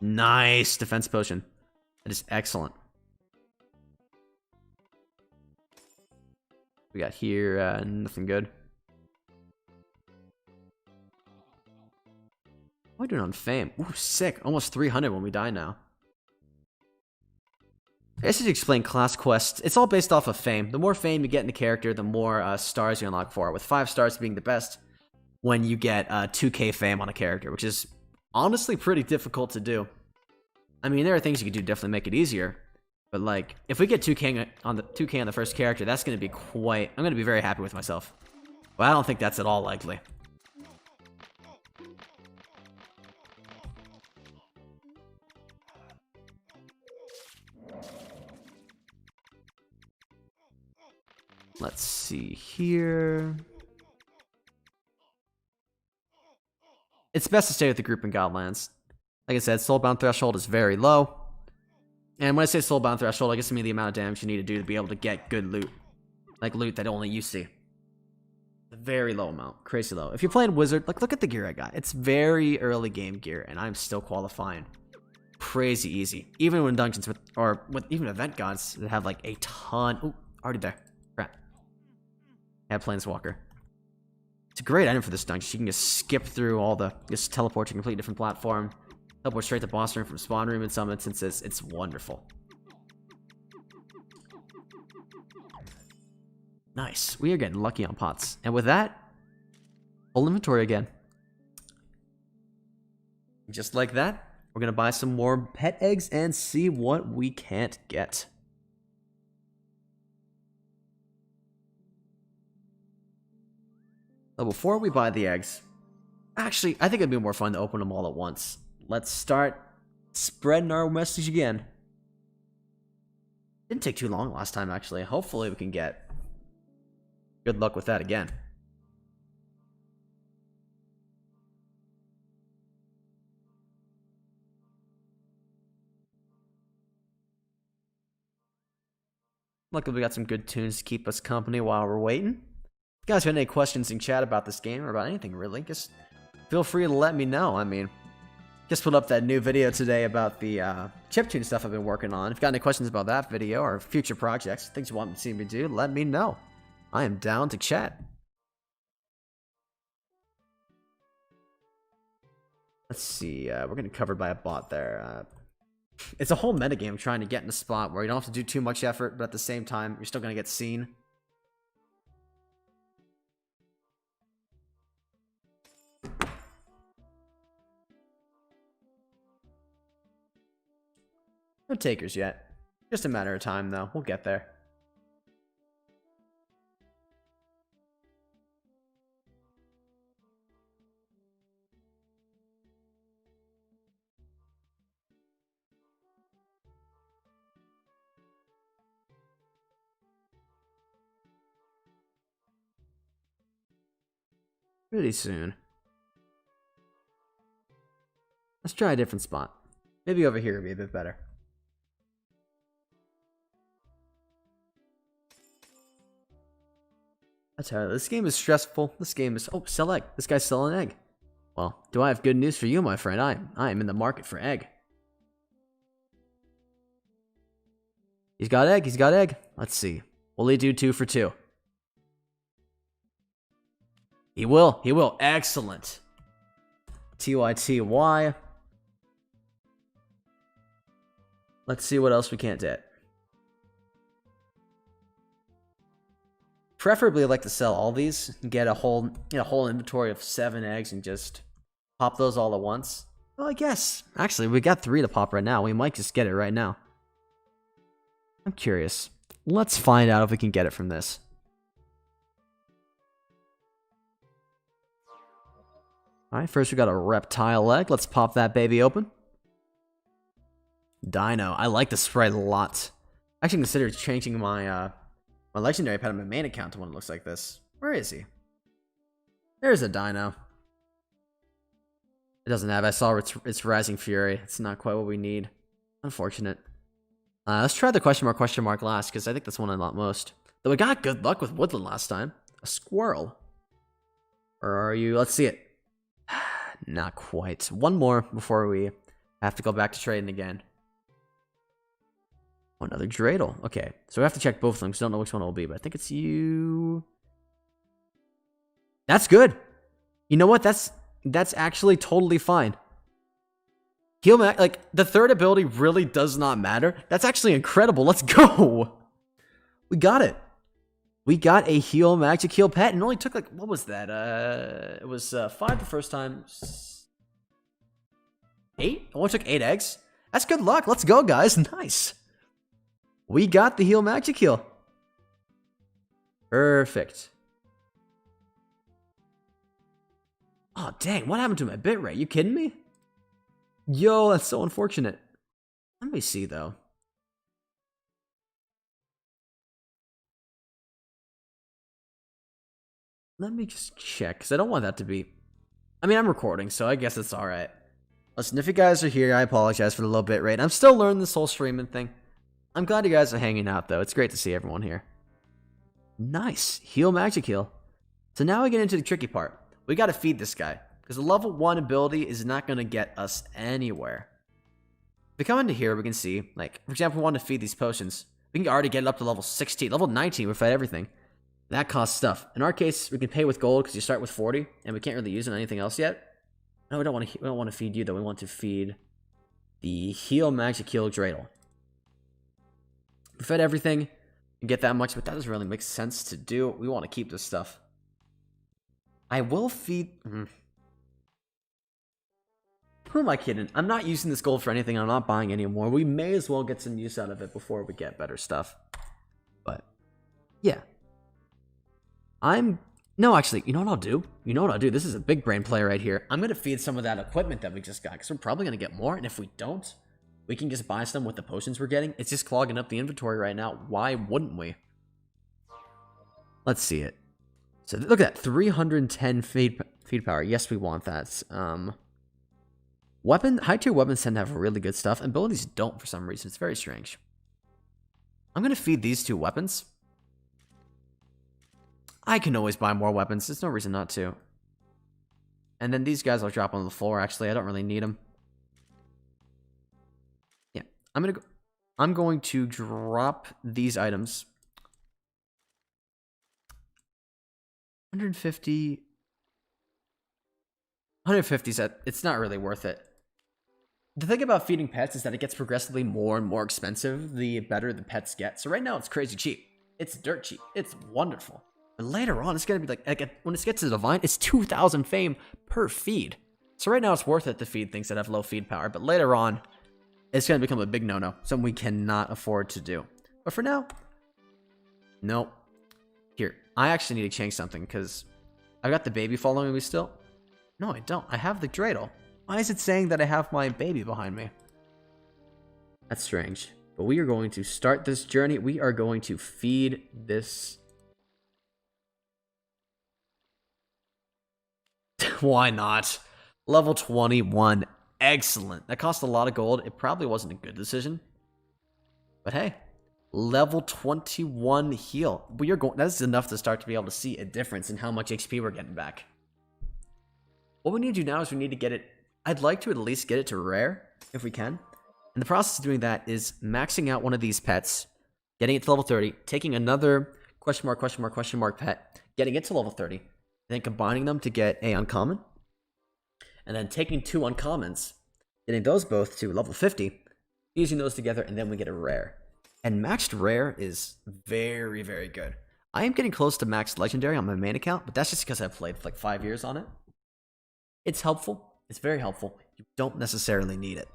Nice defense potion. That is excellent. We got here, nothing good. What are we doing on fame? Ooh, sick. Almost 300 when we die now. I guess I should explain class quests. It's all based off of fame. The more fame you get in the character, the more stars you unlock for it, with 5 stars being the best when you get 2k fame on a character, which is honestly pretty difficult to do. I mean, there are things you can do to definitely make it easier, but like, if we get 2k on the first character, that's going to be quite... I'm going to be very happy with myself. But I don't think that's at all likely. Let's see here. It's best to stay with the group in Godlands. Like I said, soulbound threshold is very low. And when I say soulbound threshold, I guess I mean the amount of damage you need to do to be able to get good loot. Like loot that only you see. A very low amount. Crazy low. If you're playing Wizard, like look at the gear I got. It's very early game gear, and I'm still qualifying. Crazy easy. Even when dungeons with even event gods that have like a ton. Oh, already there. Crap. Yeah, Planeswalker. It's a great item for this dungeon. You can just skip through all the, just teleport to a completely different platform. Teleport straight to boss room from spawn room in some instances. It's wonderful. Nice. We are getting lucky on pots. And with that, full inventory again. Just like that, we're going to buy some more pet eggs and see what we can't get. So before we buy the eggs, actually, I think it'd be more fun to open them all at once. Let's start spreading our message again. Didn't take too long last time, actually. Hopefully we can get good luck with that again. Luckily we got some good tunes to keep us company while we're waiting. If you guys have any questions in chat about this game or about anything really, just feel free to let me know. I mean, just put up that new video today about the chiptune stuff I've been working on. If you got any questions about that video or future projects, things you want to see me do, let me know. I am down to chat. Let's see, we're getting covered by a bot there. It's a whole metagame trying to get in a spot where you don't have to do too much effort, but at the same time, you're still going to get seen. No takers yet. Just a matter of time, though. We'll get there. Pretty soon. Let's try a different spot. Maybe over here would be a bit better. I tell you, this game is stressful. This game is... Oh, sell egg. This guy's selling egg. Well, do I have good news for you, my friend? I am in the market for egg. He's got egg. He's got egg. Let's see. Will he do 2 for 2? He will. He will. Excellent. TYTY. Let's see what else we can't get. Preferably, I'd like to sell all these and get a whole inventory of 7 eggs and just pop those all at once. Well, I guess. Actually, we got 3 to pop right now. We might just get it right now. I'm curious. Let's find out if we can get it from this. Alright, first we got a reptile egg. Let's pop that baby open. Dino. I like the sprite a lot. I actually consider changing my my legendary pet on my main account to one that looks like this. Where is he? There's a dino. It doesn't have. I saw it's Rising Fury. It's not quite what we need. Unfortunate. Let's try the question mark last, because I think that's one I want most. Though we got good luck with Woodland last time. A squirrel. Or are you? Let's see it. Not quite. One more before we have to go back to trading again. Oh, another dreidel. Okay, so we have to check both of them because I don't know which one it will be, but I think it's you. That's good. You know what? That's actually totally fine. Heal mag, like, the third ability really does not matter. That's actually incredible. Let's go. We got it. We got a heal magic heal pet, and it only took, like, what was that? It was 5 the first time. 8? It only took 8 eggs. That's good luck. Let's go, guys. Nice. We got the heal magic heal. Perfect. Oh, dang. What happened to my bitrate? You kidding me? Yo, that's so unfortunate. Let me see, though. Let me just check, because I don't want that to be... I mean, I'm recording, so I guess it's alright. Listen, if you guys are here, I apologize for the low bitrate. I'm still learning this whole streaming thing. I'm glad you guys are hanging out, though. It's great to see everyone here. Nice. Heal magic heal. So now we get into the tricky part. We gotta feed this guy, because the level 1 ability is not gonna get us anywhere. If we come into here, we can see, like, for example, we want to feed these potions. We can already get it up to level 16. Level 19, we fed everything. That costs stuff. In our case, we can pay with gold, because you start with 40, and we can't really use it on anything else yet. No, we don't want to feed you, though. We want to feed the heal magic heal dreidel. We fed everything. We get that much, but that doesn't really make sense to do. We want to keep this stuff. I will feed... Who am I kidding? I'm not using this gold for anything. I'm not buying any more. We may as well get some use out of it before we get better stuff. But, yeah. No, actually, you know what I'll do? You know what I'll do? This is a big brain play right here. I'm going to feed some of that equipment that we just got, because we're probably going to get more, and if we don't, we can just buy some with the potions we're getting. It's just clogging up the inventory right now. Why wouldn't we? Let's see it. So, look at that. 310 feed power. Yes, we want that. High-tier weapons tend to have really good stuff, and abilities don't for some reason. It's very strange. I'm going to feed these 2 weapons. I can always buy more weapons. There's no reason not to. And then these guys I'll drop on the floor, actually. I don't really need them. Yeah. I'm going to drop these items. 150. 150 is that it's not really worth it. The thing about feeding pets is that it gets progressively more and more expensive the better the pets get. So right now it's crazy cheap. It's dirt cheap. It's wonderful. But later on, it's going to be like when it gets to Divine, it's 2,000 fame per feed. So right now, it's worth it to feed things that have low feed power. But later on, it's going to become a big no-no. Something we cannot afford to do. But for now, nope. Here, I actually need to change something because I've got the baby following me still. No, I don't. I have the dreidel. Why is it saying that I have my baby behind me? That's strange. But we are going to start this journey. We are going to feed this... Why not? Level 21. Excellent. That cost a lot of gold. It probably wasn't a good decision. But hey, level 21 heal. That's enough to start to be able to see a difference in how much HP we're getting back. What we need to do now is we need to get it... I'd like to at least get it to rare, if we can. And the process of doing that is maxing out one of these pets, getting it to level 30, taking another question mark pet, getting it to level 30, and then combining them to get a uncommon, and then taking 2 uncommons, getting those both to level 50, fusing those together, and then we get a rare. And maxed rare is very, very good. I am getting close to maxed legendary on my main account, but that's just because I've played like 5 years on it. It's helpful. It's very helpful. You don't necessarily need it.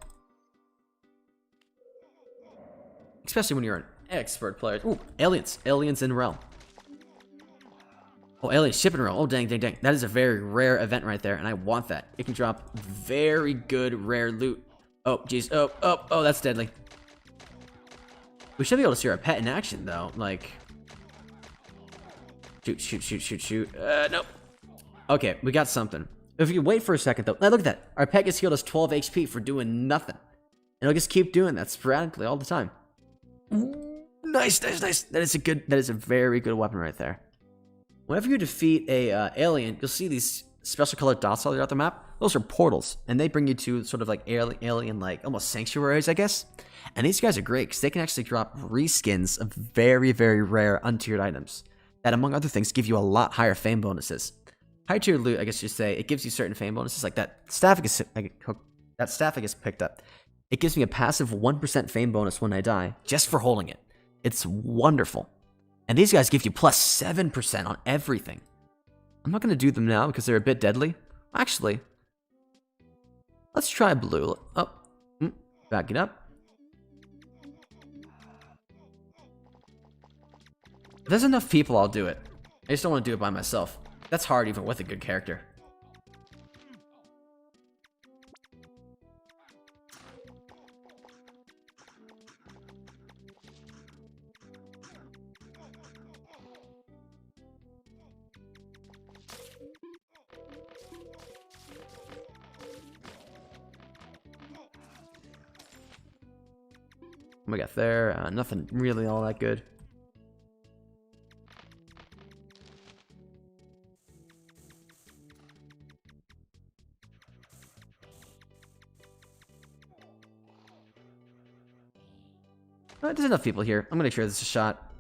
Especially when you're an expert player. Ooh, aliens. Aliens in realm. Oh, alien shipping realm. Oh, dang. That is a very rare event right there, and I want that. It can drop very good rare loot. Oh, jeez. Oh, that's deadly. We should be able to see our pet in action, though. Like... Shoot. Nope. Okay, we got something. If you wait for a second, though... Now, look at that. Our pet gets healed us 12 HP for doing nothing. And it'll just keep doing that sporadically all the time. Ooh, nice. That is a very good weapon right there. Whenever you defeat a alien, you'll see these special colored dots all throughout the map. Those are portals, and they bring you to sort of like alien, like almost sanctuaries, I guess. And these guys are great because they can actually drop reskins of very, very rare untiered items that, among other things, give you a lot higher fame bonuses. High tier loot, I guess you say, it gives you certain fame bonuses, like that staff that staff I just picked up. It gives me a passive 1% fame bonus when I die, just for holding it. It's wonderful. And these guys give you plus 7% on everything. I'm not going to do them now because they're a bit deadly. Actually, let's try blue. Oh, back it up. If there's enough people, I'll do it. I just don't want to do it by myself. That's hard even with a good character. What we got there? Nothing really all that good. There's enough people here. I'm gonna try this a shot.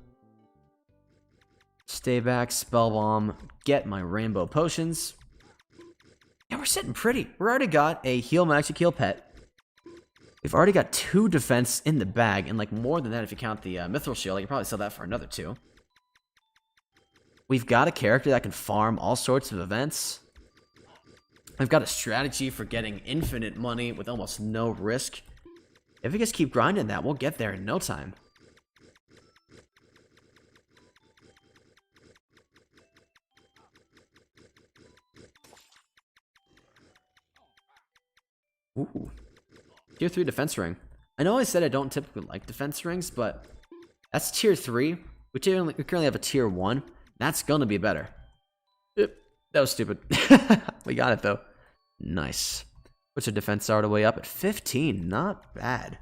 Stay back, spell bomb, get my rainbow potions. Yeah, we're sitting pretty. We already got a heal magic heal pet. We've already got 2 defense in the bag, and like more than that if you count the mithril shield. I can probably sell that for another 2. We've got a character that can farm all sorts of events. I've got a strategy for getting infinite money with almost no risk. If we just keep grinding that, we'll get there in no time. Ooh. Tier 3 defense ring. I know I said I don't typically like defense rings, but that's tier 3. We currently have a tier 1. That's gonna be better. That was stupid. We got it though. Nice. Puts our defense all the way up at 15. Not bad.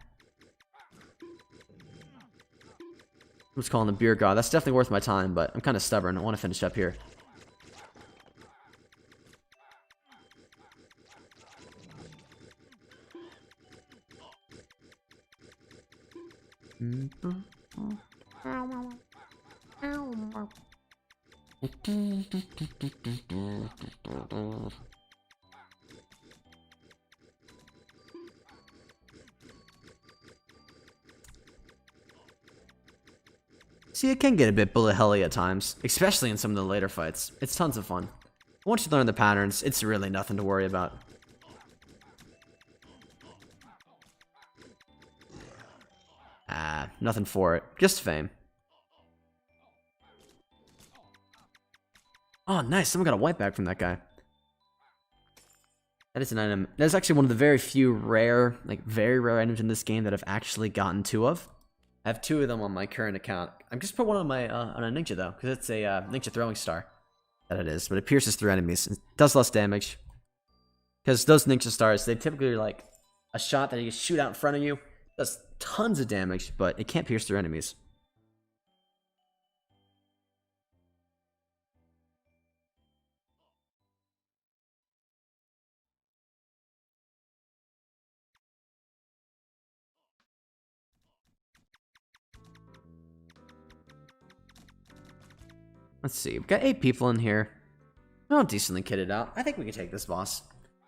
Who's calling the beer god? That's definitely worth my time, but I'm kind of stubborn. I want to finish up here. See, it can get a bit bullet helly at times, especially in some of the later fights. It's tons of fun. Once you learn the patterns, it's really nothing to worry about. Nothing for it. Just fame. Oh, nice. Someone got a white bag from that guy. That is an item. That is actually one of the very few rare, like very rare items in this game that I've actually gotten 2 of. I have 2 of them on my current account. I'm just put one on my on a ninja though, because it's a ninja throwing star. That it is, but it pierces through enemies. It does less damage. Because those ninja stars, they typically are like a shot that you shoot out in front of you. Does tons of damage, but it can't pierce through enemies. Let's see, we've got 8 people in here. They're all decently kitted out. I think we can take this boss.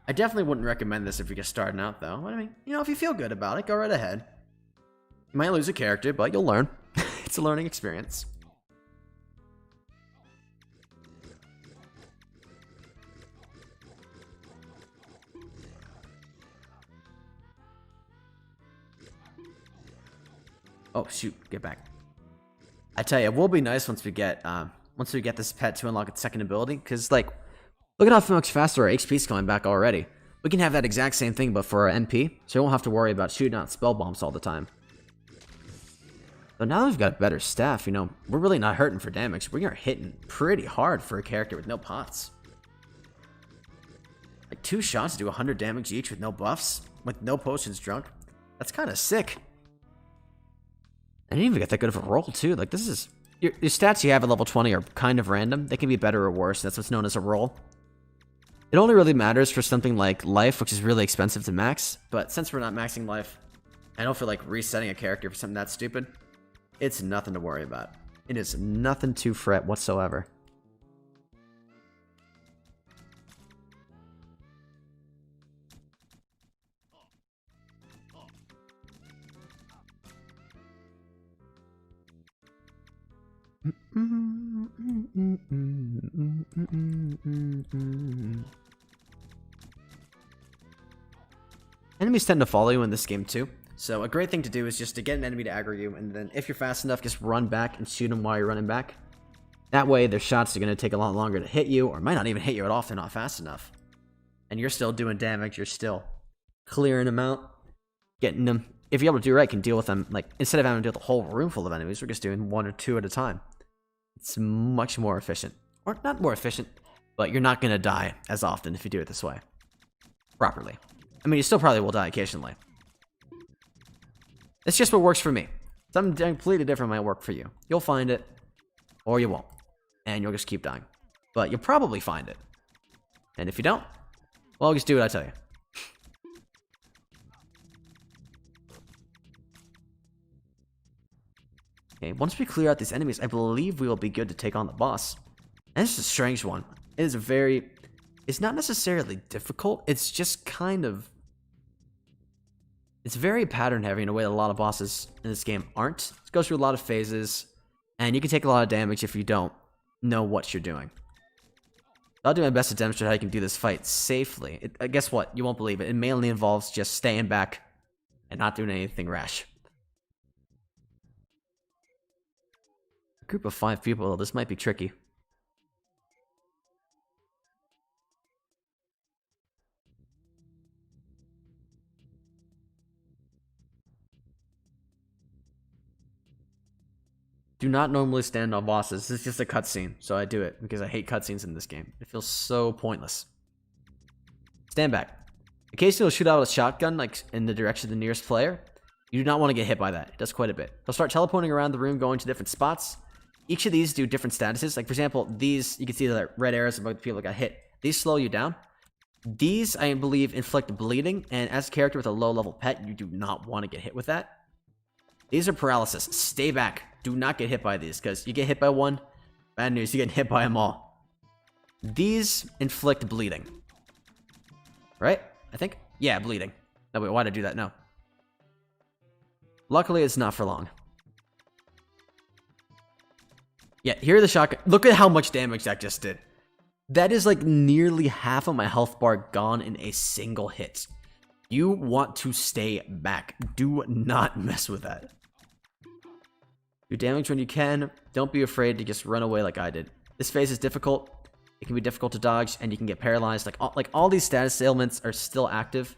I definitely wouldn't recommend this if you're just starting out, though. I mean, you know, if you feel good about it, go right ahead. You might lose a character, but you'll learn. It's a learning experience. Oh, shoot. Get back. I tell you, it will be nice once we get this pet to unlock its second ability, because, like, look at how much faster our HP's coming back already. We can have that exact same thing, but for our MP, so we won't have to worry about shooting out spell bombs all the time. But now that we've got a better staff, you know, we're really not hurting for damage. We are hitting pretty hard for a character with no pots. Like 2 shots do 100 damage each with no buffs, with no potions drunk. That's kind of sick. I didn't even get that good of a roll, too. Like, this is... Your stats you have at level 20 are kind of random. They can be better or worse. That's what's known as a roll. It only really matters for something like life, which is really expensive to max. But since we're not maxing life, I know for, like, resetting a character for something that stupid, it's nothing to worry about. It is nothing to fret whatsoever. Enemies tend to follow you in this game too, so a great thing to do is just to get an enemy to aggro you, and then if you're fast enough, just run back and shoot them while you're running back. That way, their shots are going to take a lot longer to hit you, or might not even hit you at all if they're not fast enough. And you're still doing damage, you're still clearing them out, getting them. If you're able to do it right, you can deal with them, like, instead of having to deal with a whole room full of enemies, we're just doing 1 or 2 at a time. It's much more efficient. Or not more efficient, but you're not going to die as often if you do it this way. Properly. I mean, you still probably will die occasionally. It's just what works for me. Something completely different might work for you. You'll find it, or you won't. And you'll just keep dying. But you'll probably find it. And if you don't, well, just do what I tell you. Okay, once we clear out these enemies, I believe we will be good to take on the boss. And this is a strange one. It is a very... It's not necessarily difficult, it's just kind of... It's very pattern heavy in a way that a lot of bosses in this game aren't. It goes through a lot of phases, and you can take a lot of damage if you don't know what you're doing. I'll do my best to demonstrate how you can do this fight safely. Guess what? You won't believe it. It mainly involves just staying back and not doing anything rash. A group of 5 people, this might be tricky. Do not normally stand on bosses. This is just a cutscene, so I do it because I hate cutscenes in this game. It feels so pointless. Stand back. Occasionally you'll shoot out a shotgun like in the direction of the nearest player. You do not want to get hit by that. It does quite a bit. They'll start teleporting around the room, going to different spots. Each of these do different statuses. Like, for example, these, you can see the red arrows about the people that got hit. These slow you down. These, I believe, inflict bleeding, and as a character with a low-level pet, you do not want to get hit with that. These are paralysis. Stay back. Do not get hit by these, because you get hit by one, bad news, you get hit by them all. These inflict bleeding. Right? I think? Yeah, bleeding. No, wait, why did I do that? No. Luckily, it's not for long. Yeah, here are the shotgun. Look at how much damage that just did. That is like nearly half of my health bar gone in a single hit. You want to stay back. Do not mess with that. Do damage when you can. Don't be afraid to just run away like I did. This phase is difficult. It can be difficult to dodge, and you can get paralyzed. Like all these status ailments are still active.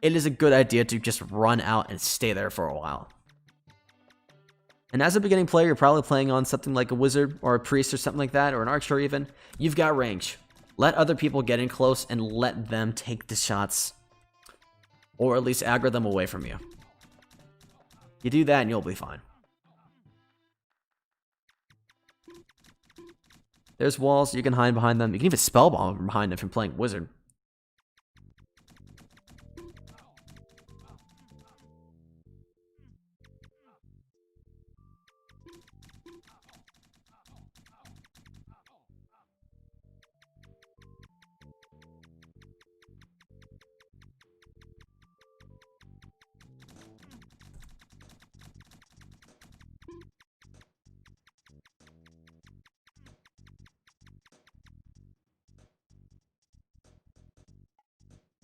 It is a good idea to just run out and stay there for a while. And as a beginning player, you're probably playing on something like a wizard or a priest or something like that, or an archer even. You've got range. Let other people get in close and let them take the shots. Or at least aggro them away from you. You do that and you'll be fine. There's walls, you can hide behind them. You can even spellbomb from behind them if you're playing wizard.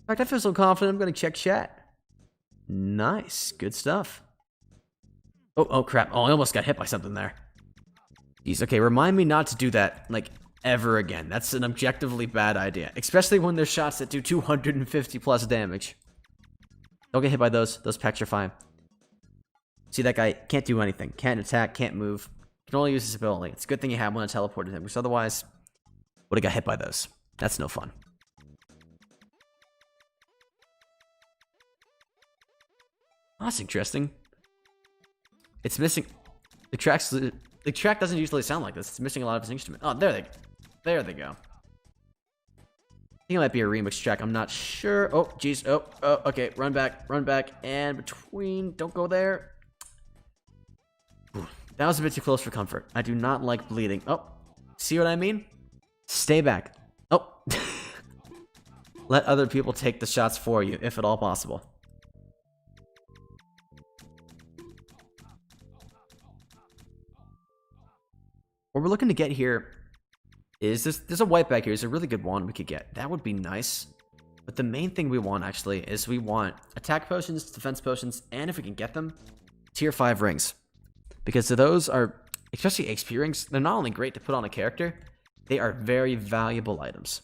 In fact, I feel so confident I'm going to check chat. Nice. Good stuff. Oh crap. Oh, I almost got hit by something there. Jeez, okay, remind me not to do that, like, ever again. That's an objectively bad idea. Especially when there's shots that do 250 plus damage. Don't get hit by those. Those pecks are fine. See, that guy can't do anything. Can't attack, can't move. Can only use his ability. It's a good thing you have one that teleported him, because otherwise, would have got hit by those. That's no fun. Oh, that's interesting. It's missing. The track doesn't usually sound like this. It's missing a lot of its instrument. Oh, there they go. I think it might be a remix track. I'm not sure. Oh, jeez. Oh, okay. Run back, and between. Don't go there. Ooh, that was a bit too close for comfort. I do not like bleeding. Oh, see what I mean? Stay back. Oh. Let other people take the shots for you, if at all possible. What we're looking to get here is this. There's a white bag here. There's a really good wand we could get. That would be nice. But the main thing we want, actually, is we want attack potions, defense potions, and if we can get them, tier 5 rings. Because those are, especially XP rings, they're not only great to put on a character, they are very valuable items.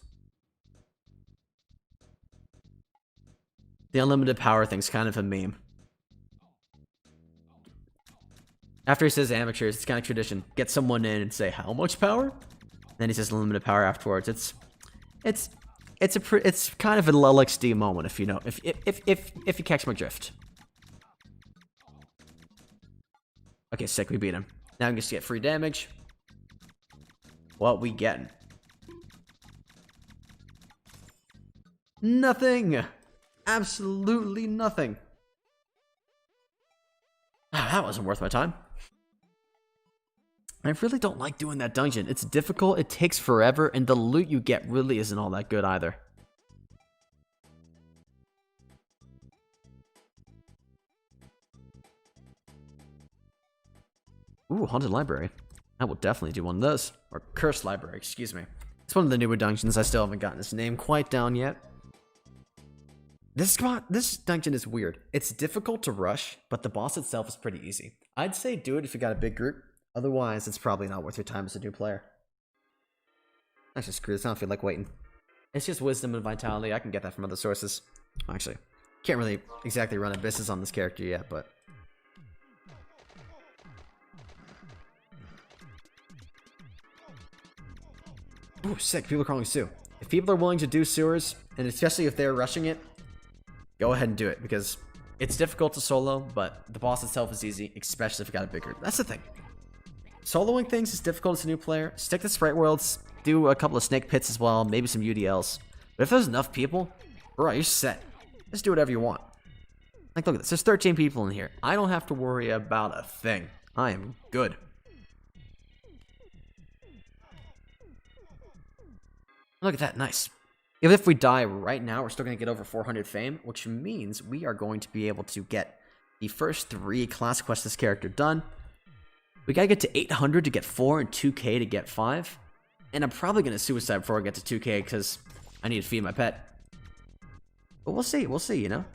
The unlimited power thing's kind of a meme. After he says amateurs, it's kind of tradition. Get someone in and say, how much power? Then he says unlimited power afterwards. It's kind of a LXD moment, if you know, if you catch my drift. Okay, sick, we beat him. Now we can just get free damage. What we getting? Nothing. Absolutely nothing. Oh, that wasn't worth my time. I really don't like doing that dungeon. It's difficult, it takes forever, and the loot you get really isn't all that good either. Ooh, Haunted Library. I will definitely do one of those. Or Cursed Library, excuse me. It's one of the newer dungeons. I still haven't gotten its name quite down yet. This dungeon is weird. It's difficult to rush, but the boss itself is pretty easy. I'd say do it if you got a big group. Otherwise, it's probably not worth your time as a new player. Actually, screw this. I don't feel like waiting. It's just wisdom and vitality. I can get that from other sources. Actually, can't really exactly run a business on this character yet, but... Ooh, sick. People are crawling Sue. If people are willing to do sewers, and especially if they're rushing it, go ahead and do it, because it's difficult to solo, but the boss itself is easy, especially if you got a big group. That's the thing. Soloing things is difficult as a new player. Stick to Sprite Worlds, do a couple of snake pits as well, maybe some UDLs. But if there's enough people, bro, you're set. Just do whatever you want. Like, look at this. There's 13 people in here. I don't have to worry about a thing. I am good. Look at that. Nice. Even if we die right now, we're still going to get over 400 fame, which means we are going to be able to get the first 3 class quests this character done. We gotta get to 800 to get 4 and 2k to get 5. And I'm probably gonna suicide before I get to 2k because I need to feed my pet. But we'll see, you know?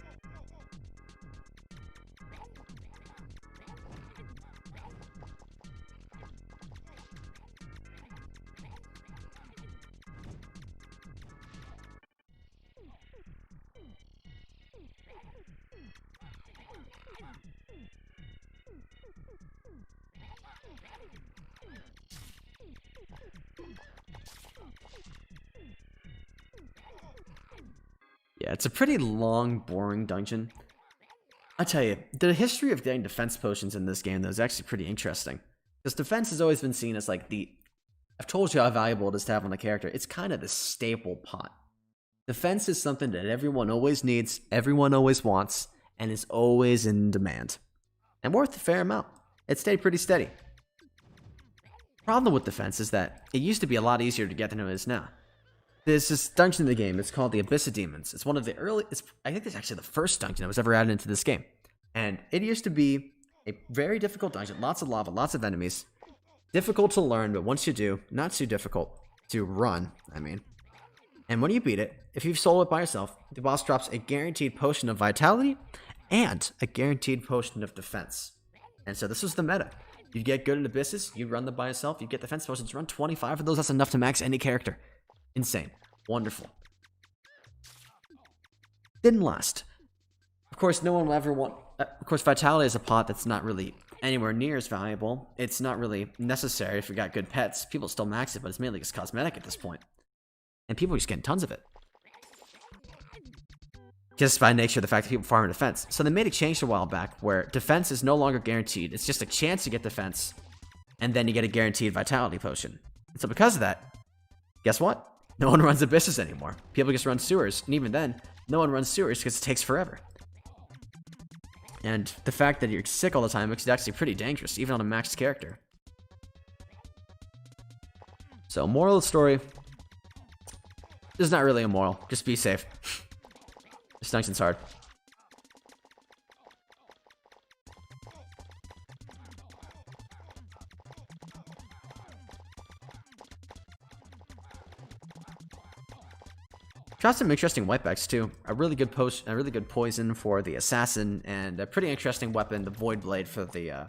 Yeah, it's a pretty long, boring dungeon. I tell you, the history of getting defense potions in this game, though, is actually pretty interesting. Because defense has always been seen as like the... I've told you how valuable it is to have on a character. It's kind of the staple pot. Defense is something that everyone always needs, everyone always wants, and is always in demand. And worth a fair amount. It stayed pretty steady. Problem with defense is that it used to be a lot easier to get than it is now. There's this dungeon in the game. It's called the Abyss of Demons. It's one of the early... I think it's actually the first dungeon that was ever added into this game. And it used to be a very difficult dungeon. Lots of lava, lots of enemies. Difficult to learn, but once you do, not too difficult to run, I mean. And when you beat it, if you've soloed it by yourself, the boss drops a guaranteed potion of vitality and a guaranteed potion of defense. And so this was the meta. You'd get good at abysses, you'd run them by yourself, you'd get defense potions, run 25 of those, that's enough to max any character. Insane. Wonderful. Didn't last. Of course, no one will ever want... of course, vitality is a pot that's not really anywhere near as valuable. It's not really necessary if you got good pets. People still max it, but it's mainly just cosmetic at this point. And people are just getting tons of it. Just by nature of the fact that people farm defense. So they made a change a while back where defense is no longer guaranteed. It's just a chance to get defense. And then you get a guaranteed vitality potion. And so because of that, guess what? No one runs abysses anymore. People just run sewers. And even then, no one runs sewers because it takes forever. And the fact that you're sick all the time makes it actually pretty dangerous, even on a maxed character. So, moral of the story. There's not really a moral. Just be safe. This dungeon's hard. Got some interesting whitebacks too. A really good poison for the assassin, and a pretty interesting weapon, the void blade for the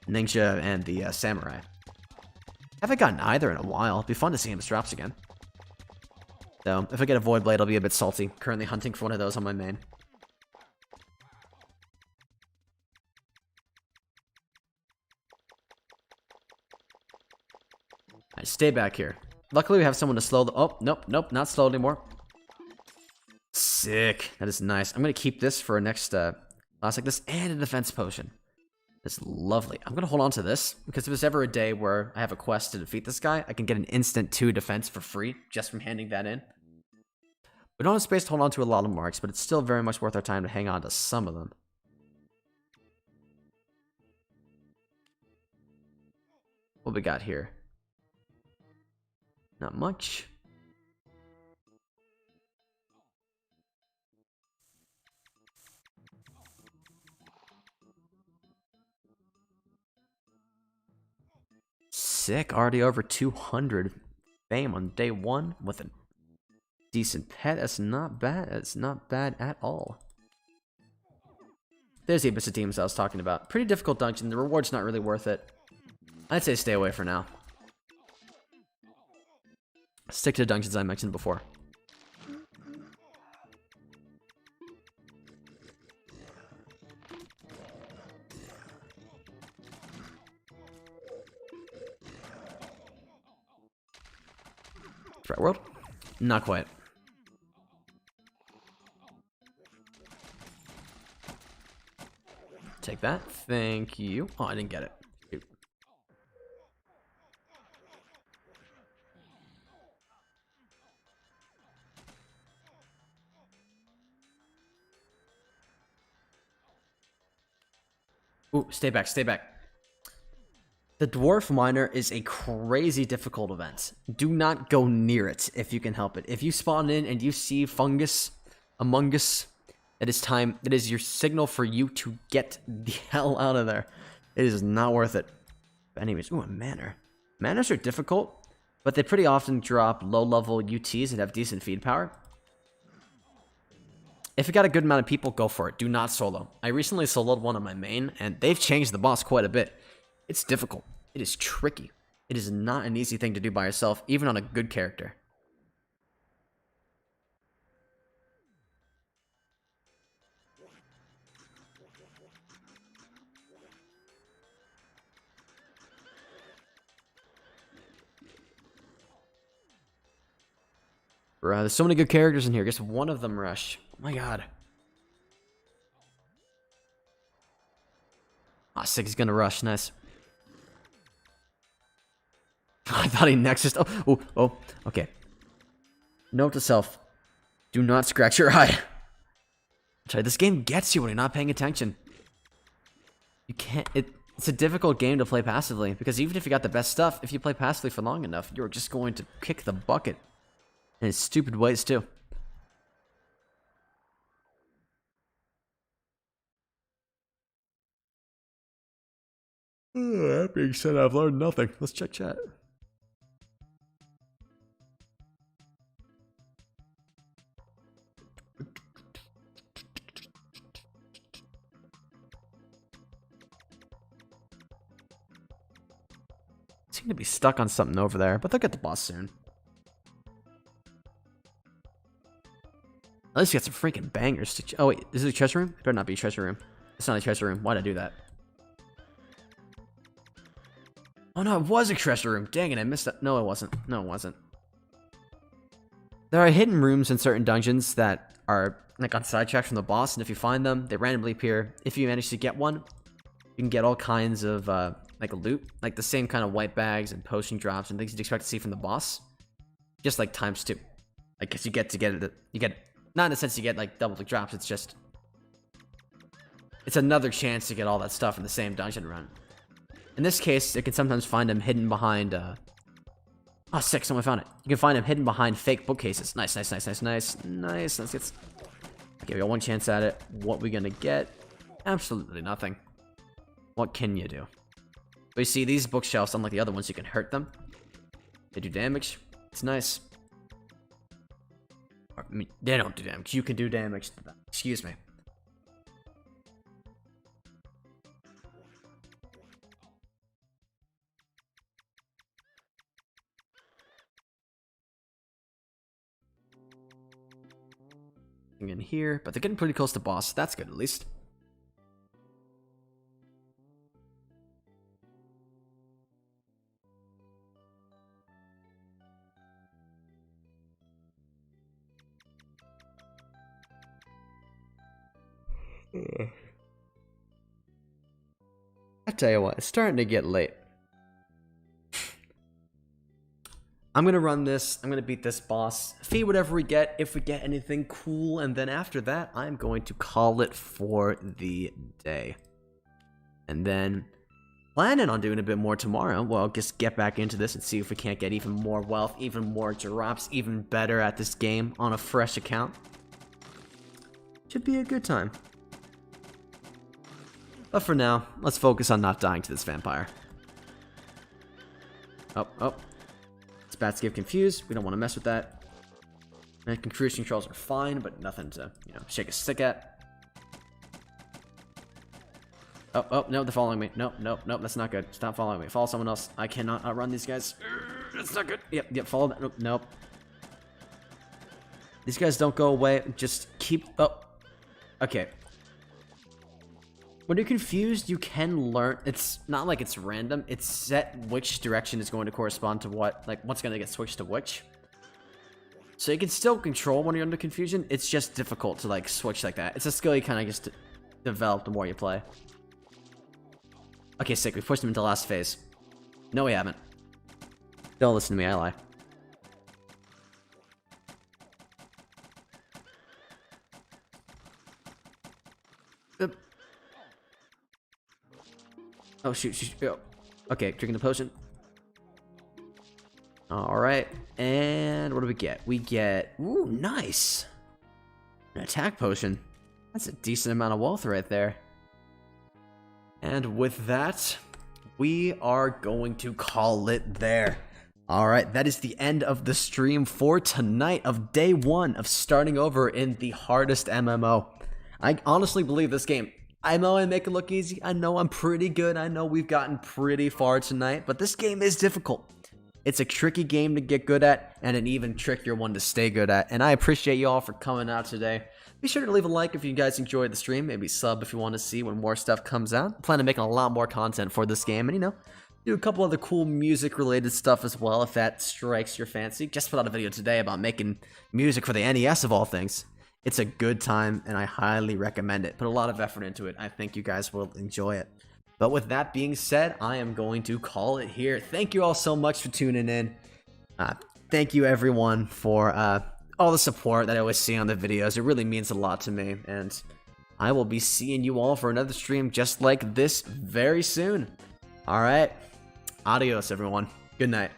ninja and the samurai. Haven't gotten either in a while. It'd be fun to see him as drops again. Though, if I get a void blade, I'll be a bit salty. Currently hunting for one of those on my main. Alright, stay back here. Luckily, we have someone to slow the... Oh, nope, not slow anymore. Sick. That is nice. I'm going to keep this for a next class like this, and a defense potion. That's lovely. I'm going to hold on to this, because if there's ever a day where I have a quest to defeat this guy, I can get an instant 2 defense for free, just from handing that in. We don't have space to hold on to a lot of marks, but it's still very much worth our time to hang on to some of them. What we got here? Not much. Sick. Already over 200 fame on day 1 with a decent pet. That's not bad. That's not bad at all. There's the Abyss of Demons I was talking about. Pretty difficult dungeon. The reward's not really worth it. I'd say stay away for now. Stick to the dungeons I mentioned before. Sprite World? Not quite. Take that. Thank you. Oh, I didn't get it. Shoot. Ooh, stay back, stay back. The Dwarf Miner is a crazy difficult event. Do not go near it if you can help it. If you spawn in and you see fungus among us, it is time. It is your signal for you to get the hell out of there. It is not worth it. But anyways, ooh, a manor. Manors are difficult, but they pretty often drop low-level UTs that have decent feed power. If you got a good amount of people, go for it. Do not solo. I recently soloed one on my main, and they've changed the boss quite a bit. It's difficult. It is tricky. It is not an easy thing to do by yourself, even on a good character. Bruh, there's so many good characters in here. I guess one of them rush. Oh my god. Ah, sick. He's gonna rush. Nice. I thought he nexused. Oh, okay. Note to self. Do not scratch your eye. Sorry, this game gets you when you're not paying attention. You can't... It's a difficult game to play passively, because even if you got the best stuff, if you play passively for long enough, you're just going to kick the bucket. In stupid ways, too. That being said, I've learned nothing. Let's check chat. Seem to be stuck on something over there, but they'll get the boss soon. At least you got some freaking bangers to... Oh, wait. Is it a treasure room? It better not be a treasure room. It's not a treasure room. Why'd I do that? Oh, no, it was a treasure room. Dang it, I missed that. No, it wasn't. No, it wasn't. There are hidden rooms in certain dungeons that are, like, on sidetrack from the boss, and if you find them, they randomly appear. If you manage to get one, you can get all kinds of, like, loot. Like, the same kind of white bags and potion drops and things you'd expect to see from the boss. Just, like, ×2. I guess you get it. You get... Not in the sense you get, like, double the drops, it's just... It's another chance to get all that stuff in the same dungeon run. In this case, you can sometimes find them hidden behind, Oh, sick, someone found it. You can find them hidden behind fake bookcases. Nice, nice, nice, nice, nice, nice. Let's get... Okay, we got one chance at it. What we gonna get? Absolutely nothing. What can you do? But you see, these bookshelves, unlike the other ones, you can hurt them. They do damage. It's nice. I mean, they don't do damage. You can do damage to them. Excuse me. In here, but they're getting pretty close to boss. So that's good, at least. I tell you what, it's starting to get late. I'm gonna run this. I'm gonna beat this boss. Feed whatever we get, if we get anything cool, and then after that, I'm going to call it for the day. And then, planning on doing a bit more tomorrow. Well, just get back into this and see if we can't get even more wealth, even more drops, even better at this game on a fresh account. Should be a good time. But for now, let's focus on not dying to this vampire. Oh. Bats get confused. We don't want to mess with that. And cruise controls are fine, but nothing to, shake a stick at. Oh, no, they're following me. Nope, that's not good. Stop following me. Follow someone else. I cannot outrun these guys. That's not good. Yep, follow that. Nope. These guys don't go away. Just keep... Oh. Okay. When you're confused, you can learn. It's not like it's random. It's set which direction is going to correspond to what. Like, what's going to get switched to which. So you can still control when you're under confusion. It's just difficult to, like, switch like that. It's a skill you kind of just develop the more you play. Okay, sick. We pushed him into the last phase. No, we haven't. Don't listen to me. I lie. Oh, shoot. Oh. Okay, drinking the potion. Alright, and what do we get? We get... Ooh, nice! An attack potion. That's a decent amount of wealth right there. And with that, we are going to call it there. Alright, that is the end of the stream for tonight of day 1 of starting over in the hardest MMO. I honestly believe this game... I know I make it look easy. I know I'm pretty good. I know we've gotten pretty far tonight, but this game is difficult. It's a tricky game to get good at, and an even trickier one to stay good at, and I appreciate you all for coming out today. Be sure to leave a like if you guys enjoyed the stream, maybe sub if you want to see when more stuff comes out. I plan on making a lot more content for this game, and do a couple other cool music-related stuff as well if that strikes your fancy. Just put out a video today about making music for the NES of all things. It's a good time, and I highly recommend it. Put a lot of effort into it. I think you guys will enjoy it. But with that being said, I am going to call it here. Thank you all so much for tuning in. Thank you, everyone, for all the support that I always see on the videos. It really means a lot to me, and I will be seeing you all for another stream just like this very soon. All right. Adios, everyone. Good night.